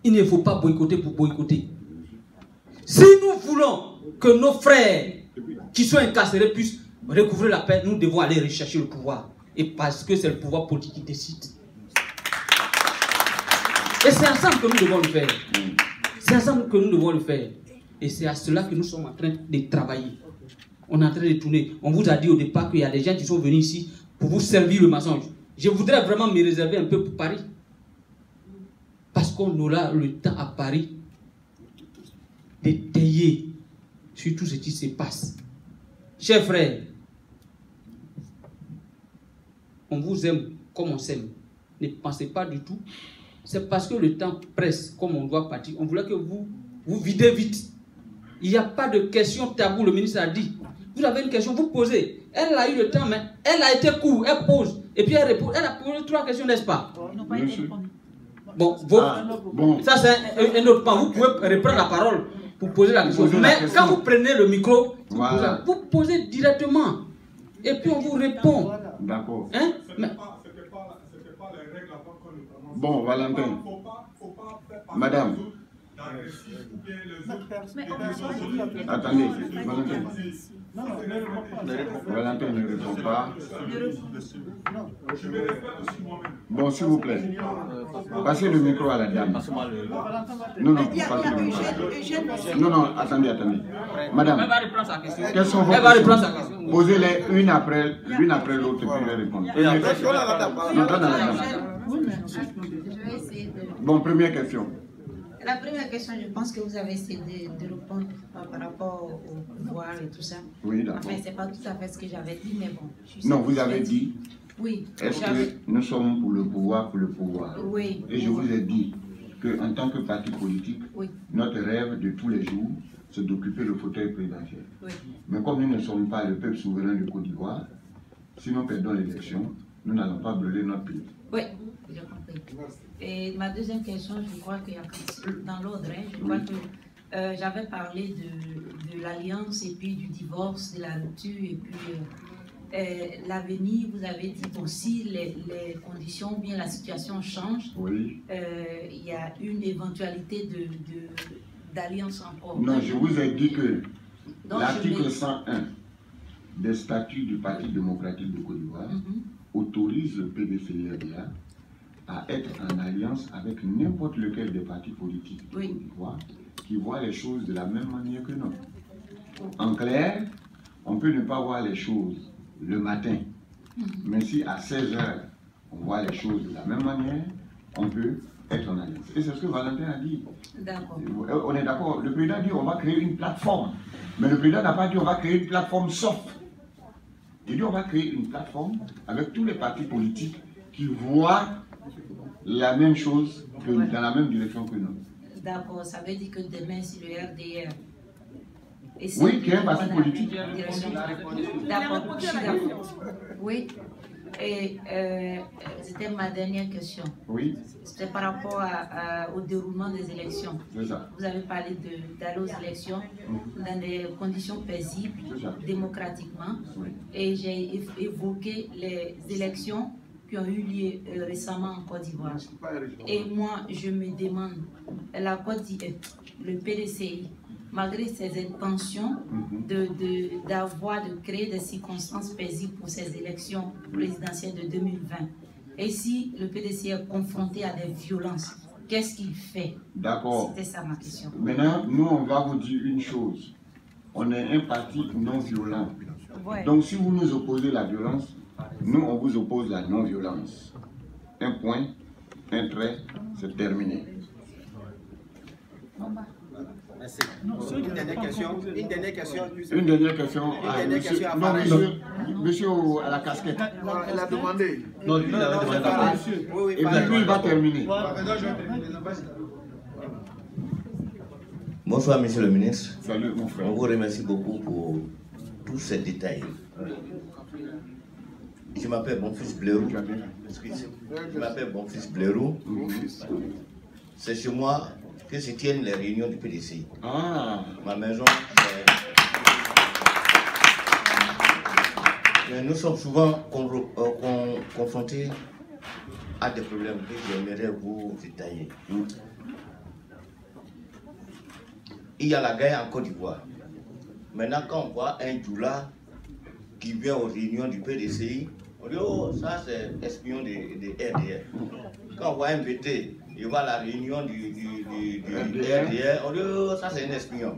Il ne faut pas boycotter pour boycotter. Si nous voulons que nos frères qui sont incarcérés puissent recouvrer la paix, nous devons aller rechercher le pouvoir. Et parce que c'est le pouvoir politique qui décide. Et c'est ensemble que nous devons le faire. C'est ensemble que nous devons le faire. Et c'est à cela que nous sommes en train de travailler. On est en train de tourner. On vous a dit au départ qu'il y a des gens qui sont venus ici pour vous servir le mensonge. Je voudrais vraiment me réserver un peu pour Paris. Parce qu'on aura le temps à Paris d'étayer sur tout ce qui se passe. Chers frères, on vous aime comme on s'aime. Ne pensez pas du tout. C'est parce que le temps presse, comme on doit partir. On voulait que vous videz vite. Il n'y a pas de question tabou, le ministre a dit. Vous avez une question, vous posez. Elle a eu le temps, mais elle a été courte, elle pose. Et puis elle répond. Elle a posé 3 questions, n'est-ce pas? Bon, ça c'est un autre point. Vous pouvez reprendre la parole pour poser la question. Mais quand vous prenez le micro, vous posez directement. Et puis on vous répond. D'accord. Hein? Bon, Valentin. Madame. Attendez, Valentin. Valentin ne répond pas. Bon, s'il vous plaît, passez le micro à la dame. Non, attendez. Madame, quelles sont vos questions? Posez-les une après l'autre, puis les répondre. Bon, première question. La première question, je pense que vous avez essayé de répondre par rapport au pouvoir et tout ça. Oui, d'accord. Enfin, c'est pas tout à fait ce que j'avais dit, mais bon. Non, vous avez dit. Oui. Est-ce que nous sommes pour le pouvoir, Oui. Et je vous ai dit qu'en tant que parti politique, oui, notre rêve de tous les jours, c'est d'occuper le fauteuil présidentiel. Oui. Mais comme nous ne sommes pas le peuple souverain de Côte d'Ivoire, si nous perdons l'élection, nous n'allons pas brûler notre pays. Oui, j'ai compris. Et ma deuxième question, je crois qu'il y a dans l'ordre, je crois que j'avais parlé de l'alliance et puis du divorce, de la rupture et puis l'avenir. Vous avez dit bon, si les conditions ou bien la situation change, oui. Il y a une éventualité d'alliance encore. Non, je vous ai dit que l'article 101 des statuts du Parti démocratique de Côte d'Ivoire autorise le PDCI-RDA à être en alliance avec n'importe lequel des partis politiques de Côte d'Ivoire qui voient les choses de la même manière que nous. En clair, on peut ne pas voir les choses le matin, mais si à 16 h on voit les choses de la même manière, on peut être en alliance. Et c'est ce que Valentin a dit. D'accord. On est d'accord. Le président a dit on va créer une plateforme. Mais le président n'a pas dit on va créer une plateforme soft. Il dit on va créer une plateforme avec tous les partis politiques qui voient la même chose, dans la même direction que nous. D'accord, ça veut dire que demain, si le RDR... Oui, qui est un parti politique. D'accord, je suis d'accord. Oui, et c'était ma dernière question. Oui. C'était par rapport au déroulement des élections. C'est ça. Vous avez parlé d'aller aux élections dans des conditions paisibles, démocratiquement. Oui. Et j'ai évoqué les élections qui ont eu lieu récemment en Côte d'Ivoire. Et moi, je me demande, la Côte d'Ivoire, le PDCI, malgré ses intentions de créer des circonstances paisibles pour ces élections présidentielles de 2020, et si le PDCI est confronté à des violences, qu'est-ce qu'il fait? D'accord. C'était ça ma question. Maintenant, nous, on va vous dire une chose. On est un parti non violent. Ouais. Donc, si vous nous opposez la violence, nous, on vous oppose la non-violence. Un point, un trait, c'est terminé. Merci. Une dernière question. Une dernière question. Une dernière question. Monsieur à la casquette. Non, elle a demandé. Non, lui, il avait demandé la parole. Et puis lui, il va terminer. Bonsoir, monsieur le ministre. Salut, mon frère. On vous remercie beaucoup pour tous ces détails. Je m'appelle Bonfils Blérou. Je m'appelle Bonfils Blérou. C'est chez moi que se tiennent les réunions du PDCI. Ah. Ma maison. Nous sommes souvent confrontés à des problèmes que j'aimerais vous détailler. Il y a la guerre en Côte d'Ivoire. Maintenant, quand on voit un Djoula qui vient aux réunions du PDCI, on dit oh, ça c'est espion de RDR. Quand on voit un BT, il va à la réunion du RDR, on dit oh, ça c'est un espion.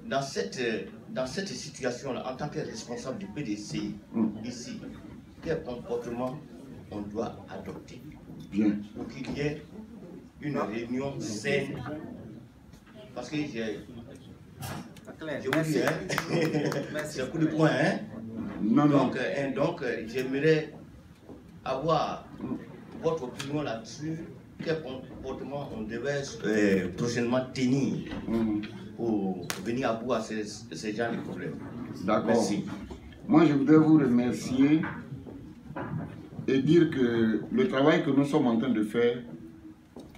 Dans cette situation-là, en tant que responsable du PDCI, ici, quel comportement on doit adopter pour qu'il y ait une réunion saine? Parce que je vous dis, c'est un coup de poing, hein? Donc, j'aimerais avoir votre opinion là-dessus. Quel comportement on devait prochainement tenir pour venir à bout à ces genres de problèmes? D'accord. Merci. Moi, je voudrais vous remercier et dire que le travail que nous sommes en train de faire,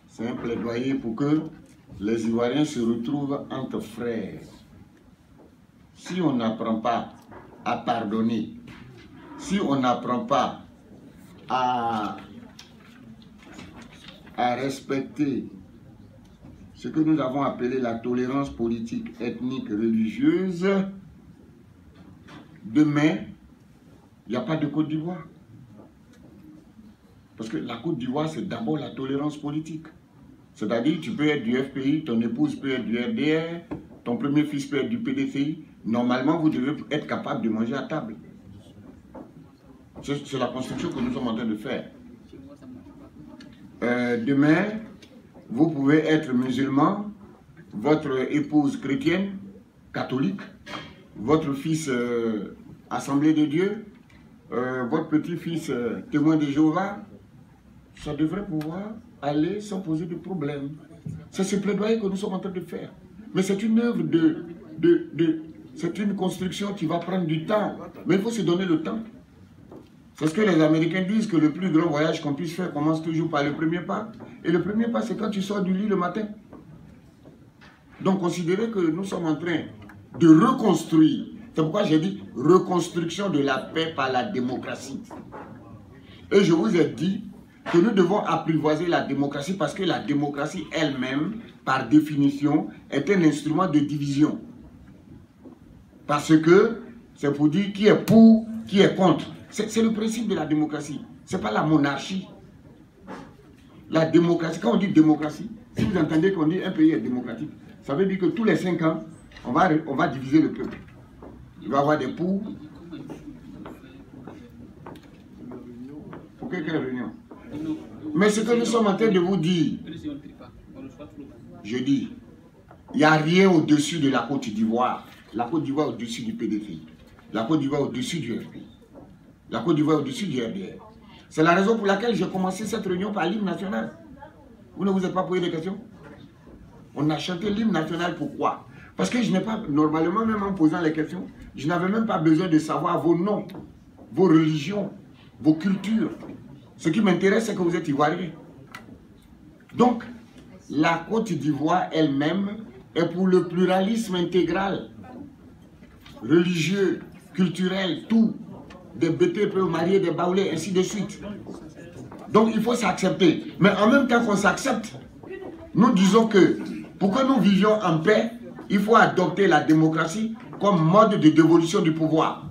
c'est un plaidoyer pour que les Ivoiriens se retrouvent entre frères. Si on n'apprend pas à pardonner, si on n'apprend pas à respecter ce que nous avons appelé la tolérance politique, ethnique, religieuse, demain, il n'y a pas de Côte d'Ivoire. Parce que la Côte d'Ivoire, c'est d'abord la tolérance politique. C'est-à-dire, tu peux être du FPI, ton épouse peut être du RDR, ton premier fils peut être du PDCI. Normalement, vous devez être capable de manger à table. C'est la construction que nous sommes en train de faire. Demain, vous pouvez être musulman, votre épouse chrétienne, catholique, votre fils Assemblée de Dieu, votre petit-fils témoin de Jéhovah. Ça devrait pouvoir aller sans poser de problème. C'est ce plaidoyer que nous sommes en train de faire. Mais c'est une œuvre c'est une construction qui va prendre du temps. Mais il faut se donner le temps. C'est ce que les Américains disent, que le plus grand voyage qu'on puisse faire commence toujours par le premier pas. Et le premier pas, c'est quand tu sors du lit le matin. Donc considérez que nous sommes en train de reconstruire. C'est pourquoi j'ai dit reconstruction de la paix par la démocratie. Et je vous ai dit que nous devons apprivoiser la démocratie parce que la démocratie elle-même, par définition, est un instrument de division. Parce que c'est pour dire qui est pour, qui est contre. C'est le principe de la démocratie. Ce n'est pas la monarchie. La démocratie, quand on dit démocratie, si vous entendez qu'on dit un pays est démocratique, ça veut dire que tous les 5 ans, on va diviser le peuple. Il va y avoir des pour. Pour quelle réunion? Mais ce que nous sommes en train de vous dire, je dis, il n'y a rien au-dessus de la Côte d'Ivoire. La Côte d'Ivoire au-dessus du PDCI. La Côte d'Ivoire au-dessus du FPI. La Côte d'Ivoire au-dessus du RDR. C'est la raison pour laquelle j'ai commencé cette réunion par l'hymne national. Vous ne vous êtes pas posé des questions? On a chanté l'hymne national, pourquoi? Parce que je n'ai pas, normalement, même en posant les questions, je n'avais même pas besoin de savoir vos noms, vos religions, vos cultures. Ce qui m'intéresse, c'est que vous êtes Ivoiriens. Donc, la Côte d'Ivoire elle-même est pour le pluralisme intégral, religieux, culturel, tout. Des BTP mariés, des baoulés, ainsi de suite. Donc, il faut s'accepter. Mais en même temps qu'on s'accepte, nous disons que pour que nous vivions en paix, il faut adopter la démocratie comme mode de dévolution du pouvoir.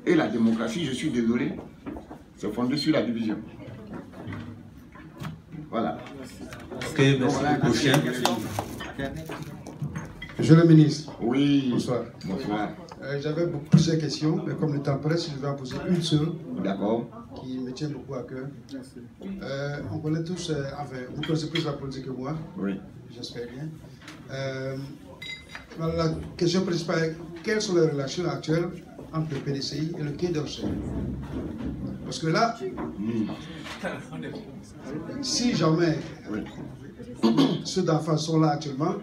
Et la démocratie, je suis désolé, c'est fondé sur la division. Voilà. Ok, merci beaucoup. Monsieur le ministre. Oui. Bonsoir. Bonsoir. J'avais plusieurs questions, mais comme le temps presse, je vais en poser une seule. D'accord. Qui me tient beaucoup à cœur. On connaît tous, enfin, vous connaissez plus la politique que moi. Oui. J'espère bien. La question principale est quelles sont les relations actuelles entre le PDCI et le Quai d'Orsay? Parce que là, si jamais ceux d'en face sont là actuellement,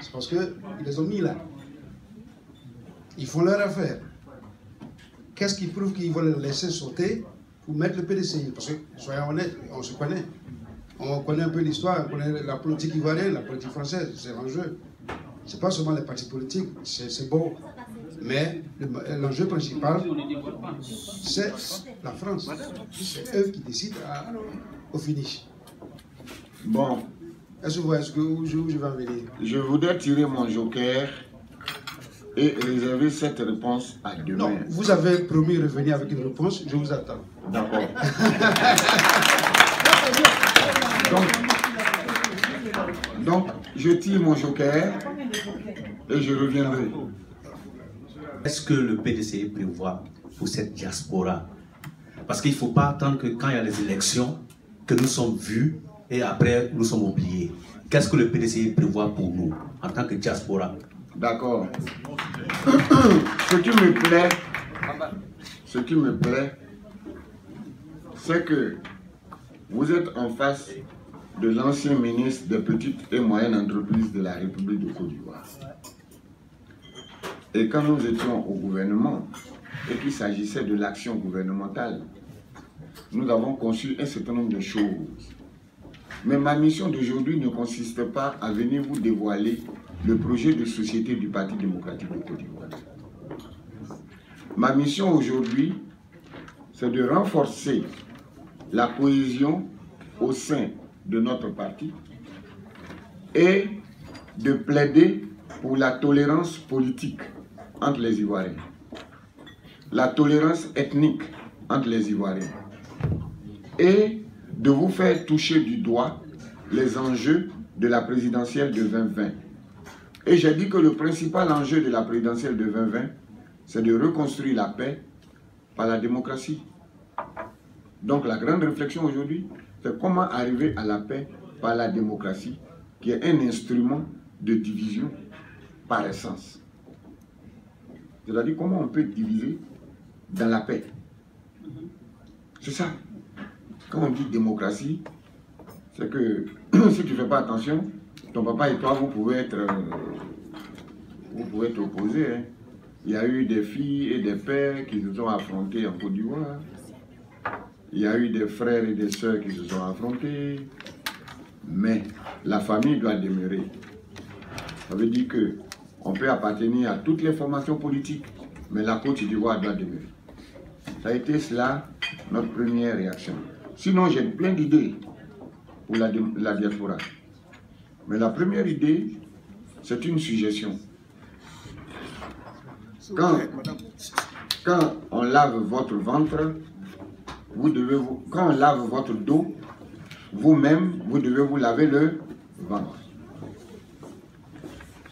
c'est parce qu'ils les ont mis là. Ils font leur affaire. Qu'est-ce qui prouve qu'ils vont les laisser sauter pour mettre le PDCI? Parce que, soyons honnêtes, on se connaît. On connaît un peu l'histoire, on connaît la politique ivoirienne, la politique française, c'est l'enjeu. Ce n'est pas seulement les partis politiques, c'est beau. Mais l'enjeu principal, c'est la France. C'est eux qui décident au finish. Bon. Est-ce que vous voyez où je vais en venir? Je voudrais tirer mon joker et réserver cette réponse à demain. Non, vous avez promis de revenir avec une réponse, je vous attends. D'accord. Donc, je tire mon joker et je reviendrai. Est-ce que le PDCI prévoit pour cette diaspora? Parce qu'il ne faut pas attendre que quand il y a les élections, que nous sommes vus et après nous sommes oubliés. Qu'est-ce que le PDCI prévoit pour nous en tant que diaspora? D'accord. Ce qui me plaît, c'est que vous êtes en face de l'ancien ministre des petites et moyennes entreprises de la République de Côte d'Ivoire. Et quand nous étions au gouvernement et qu'il s'agissait de l'action gouvernementale, nous avons conçu un certain nombre de choses. Mais ma mission d'aujourd'hui ne consiste pas à venir vous dévoiler le projet de société du Parti démocratique de Côte d'Ivoire. Ma mission aujourd'hui, c'est de renforcer la cohésion au sein de notre parti et de plaider pour la tolérance politique entre les Ivoiriens, la tolérance ethnique entre les Ivoiriens et de vous faire toucher du doigt les enjeux de la présidentielle de 2020. Et j'ai dit que le principal enjeu de la présidentielle de 2020, c'est de reconstruire la paix par la démocratie. Donc la grande réflexion aujourd'hui, c'est comment arriver à la paix par la démocratie, qui est un instrument de division par essence. C'est-à-dire comment on peut diviser dans la paix. C'est ça. Quand on dit démocratie, c'est que si tu ne fais pas attention, ton papa et toi, vous pouvez être opposés. Hein. Il y a eu des filles et des pères qui se sont affrontés en Côte d'Ivoire. Il y a eu des frères et des sœurs qui se sont affrontés. Mais la famille doit demeurer. Ça veut dire qu'on peut appartenir à toutes les formations politiques, mais la Côte d'Ivoire doit demeurer. Ça a été cela notre première réaction. Sinon, j'ai plein d'idées pour la diaspora. Mais la première idée, c'est une suggestion. Quand on lave votre ventre, quand on lave votre dos, vous-même, vous devez vous laver le ventre.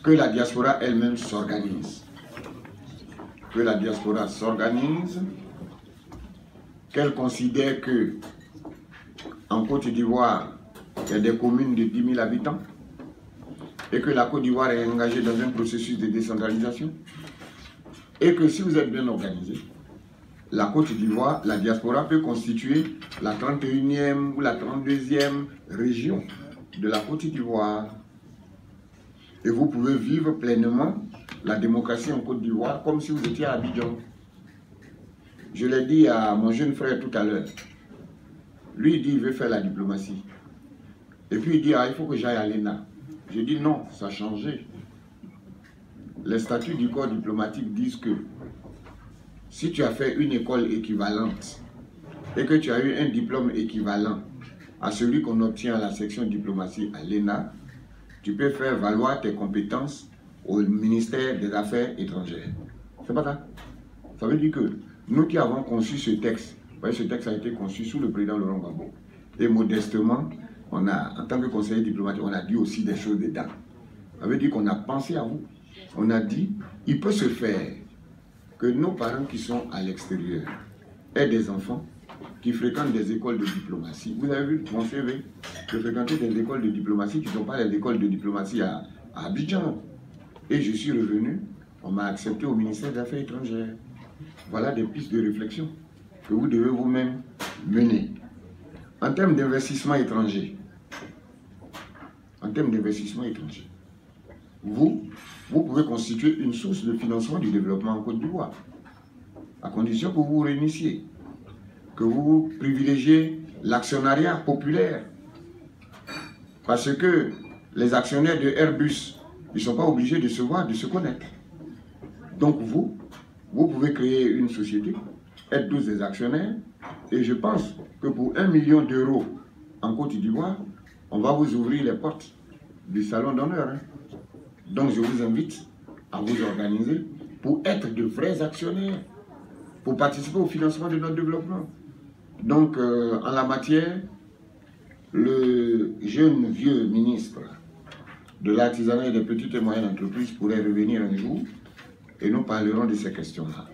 Que la diaspora elle-même s'organise. Que la diaspora s'organise, qu'elle considère que en Côte d'Ivoire, il y a des communes de 10 000 habitants et que la Côte d'Ivoire est engagée dans un processus de décentralisation et que si vous êtes bien organisé, la Côte d'Ivoire, la diaspora peut constituer la 31e ou la 32e région de la Côte d'Ivoire. Et vous pouvez vivre pleinement la démocratie en Côte d'Ivoire comme si vous étiez à Abidjan. Je l'ai dit à mon jeune frère tout à l'heure. Lui, il dit qu'il veut faire la diplomatie. Et puis il dit, il faut que j'aille à l'ENA. Je dis non, ça a changé. Les statuts du corps diplomatique disent que si tu as fait une école équivalente et que tu as eu un diplôme équivalent à celui qu'on obtient à la section diplomatie à l'ENA, tu peux faire valoir tes compétences au ministère des Affaires étrangères. C'est pas ça. Ça veut dire que nous qui avons conçu ce texte, ce texte a été conçu sous le président Laurent Gbagbo. Et modestement, on a, en tant que conseiller diplomatique, on a dit aussi des choses dedans. Ça veut dire qu'on a pensé à vous. On a dit, il peut se faire que nos parents qui sont à l'extérieur aient des enfants qui fréquentent des écoles de diplomatie. Vous avez vu mon CV, je fréquentais des écoles de diplomatie qui ne sont pas les écoles de diplomatie à Abidjan. Et je suis revenu, on m'a accepté au ministère des Affaires étrangères. Voilà des pistes de réflexion que vous devez vous-même mener. En termes d'investissement étranger, vous pouvez constituer une source de financement du développement en Côte d'Ivoire, à condition que vous vous réunissiez, que vous privilégiez l'actionnariat populaire. Parce que les actionnaires de Airbus, ils ne sont pas obligés de se voir, de se connaître. Donc vous pouvez créer une société, être tous des actionnaires, et je pense que pour 1 million d'euros en Côte d'Ivoire, on va vous ouvrir les portes du salon d'honneur. Donc je vous invite à vous organiser pour être de vrais actionnaires, pour participer au financement de notre développement. Donc en la matière, le jeune vieux ministre de l'artisanat et des petites et moyennes entreprises pourrait revenir un jour et nous parlerons de ces questions-là.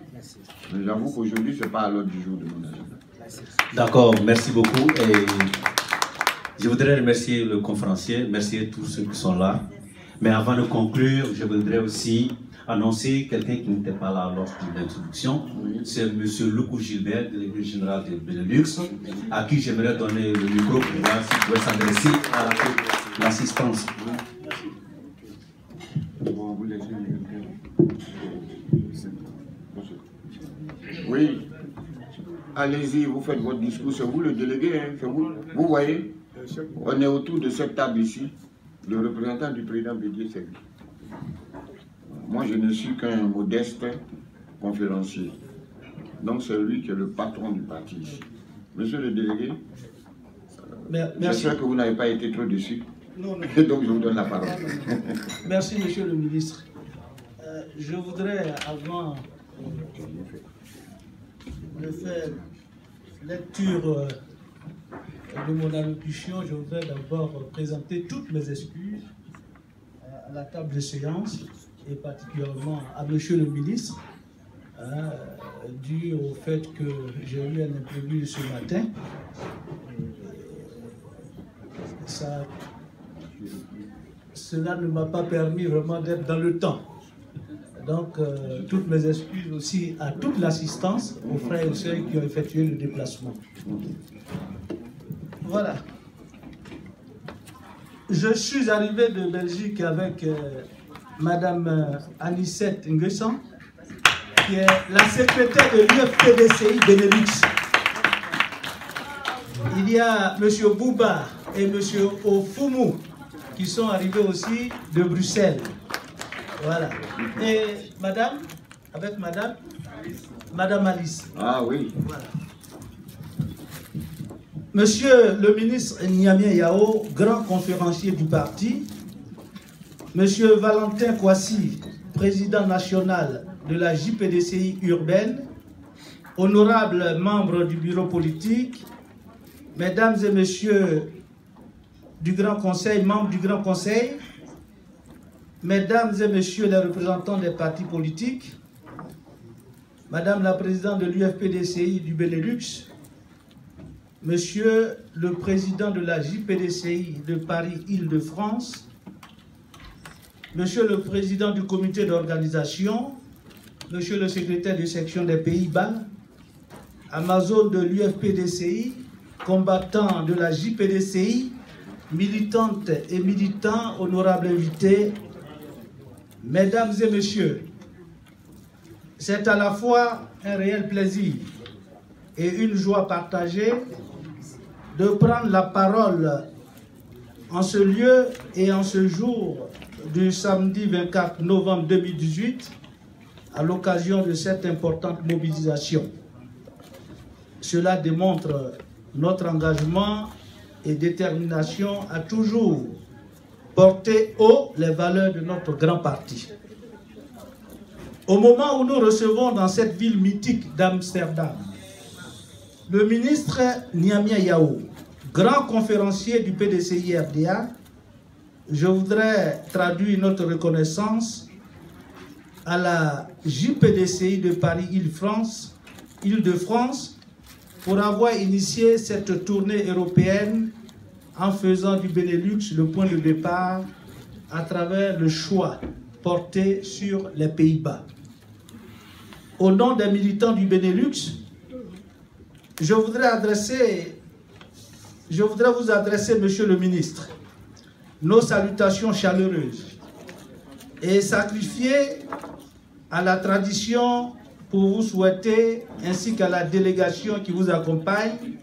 Mais j'avoue qu'aujourd'hui, ce n'est pas à l'ordre du jour de mon agenda. D'accord, merci beaucoup. Et je voudrais remercier le conférencier, remercier tous ceux qui sont là. Mais avant de conclure, je voudrais aussi annoncer quelqu'un qui n'était pas là lors de l'introduction. C'est M. Loukou Gilbert, délégué général de Benelux, à qui j'aimerais donner le micro pour voir s'il pouvait s'adresser à l'assistance. Oui, allez-y, vous faites votre discours, c'est vous le délégué, hein, c'est vous. Vous voyez, on est autour de cette table ici, le représentant du président Bédié, c'est lui. Moi, je ne suis qu'un modeste conférencier. Donc, c'est lui qui est le patron du parti ici. Monsieur le délégué, j'espère que vous n'avez pas été trop déçu. Non, non. Donc, je vous donne la parole. Merci, monsieur le ministre. Je voudrais, avant de faire lecture de mon allocution, je voudrais d'abord présenter toutes mes excuses à la table de séance et particulièrement à monsieur le ministre, dû au fait que j'ai eu un imprévu ce matin. Cela ne m'a pas permis vraiment d'être dans le temps. Donc, toutes mes excuses aussi à toute l'assistance, aux frères et sœurs qui ont effectué le déplacement. Voilà. Je suis arrivé de Belgique avec Madame Anicette Nguessan, qui est la secrétaire de l'UFPDCI Benelux. Il y a M. Bouba et M. Ofoumou qui sont arrivés aussi de Bruxelles. Voilà. Et madame, avec madame Alice. Ah oui. Voilà. Monsieur le ministre Niamey Yao, grand conférencier du parti, Monsieur Valentin Kouassi, président national de la JPDCI urbaine, honorables membres du bureau politique, mesdames et messieurs du Grand Conseil, membres du Grand Conseil, mesdames et messieurs les représentants des partis politiques, madame la présidente de l'UFPDCI du Benelux, monsieur le président de la JPDCI de Paris-Île-de-France, monsieur le président du comité d'organisation, monsieur le secrétaire de section des Pays-Bas, Amazon de l'UFPDCI, combattant de la JPDCI, militantes et militants, honorables invités, mesdames et messieurs, c'est à la fois un réel plaisir et une joie partagée de prendre la parole en ce lieu et en ce jour du samedi 24 novembre 2018 à l'occasion de cette importante mobilisation. Cela démontre notre engagement et détermination à toujours porter haut les valeurs de notre grand parti. Au moment où nous recevons dans cette ville mythique d'Amsterdam le ministre Niamey Yao, grand conférencier du PDCI-RDA, je voudrais traduire notre reconnaissance à la JPDCI de Paris-Île-de-France pour avoir initié cette tournée européenne en faisant du Benelux le point de départ à travers le choix porté sur les Pays-Bas. Au nom des militants du Benelux, je voudrais vous adresser, monsieur le ministre, nos salutations chaleureuses et sacrifier à la tradition pour vous souhaiter, ainsi qu'à la délégation qui vous accompagne,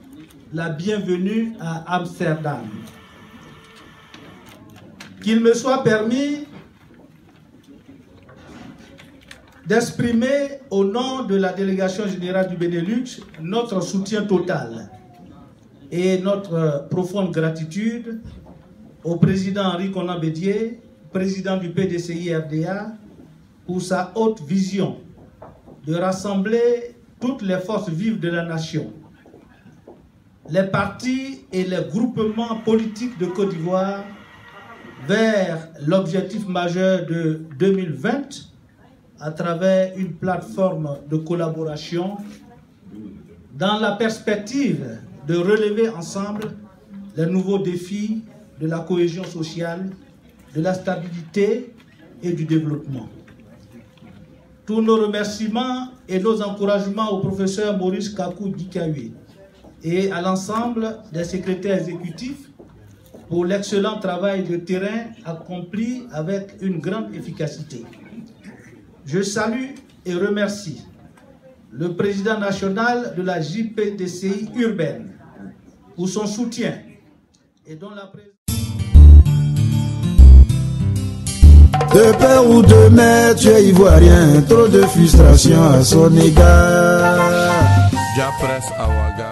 la bienvenue à Amsterdam. Qu'il me soit permis d'exprimer au nom de la délégation générale du Benelux notre soutien total et notre profonde gratitude au président Henri Konan Bédié, président du PDCI-RDA, pour sa haute vision de rassembler toutes les forces vives de la nation, les partis et les groupements politiques de Côte d'Ivoire vers l'objectif majeur de 2020 à travers une plateforme de collaboration dans la perspective de relever ensemble les nouveaux défis de la cohésion sociale, de la stabilité et du développement. Tous nos remerciements et nos encouragements au professeur Maurice Kakou-Dikawe et à l'ensemble des secrétaires exécutifs pour l'excellent travail de terrain accompli avec une grande efficacité. Je salue et remercie le président national de la JPDCI urbaine pour son soutien et dont la présence. De père ou de mère, tu es ivoirien, trop de frustration à son égard. Japres Awaga.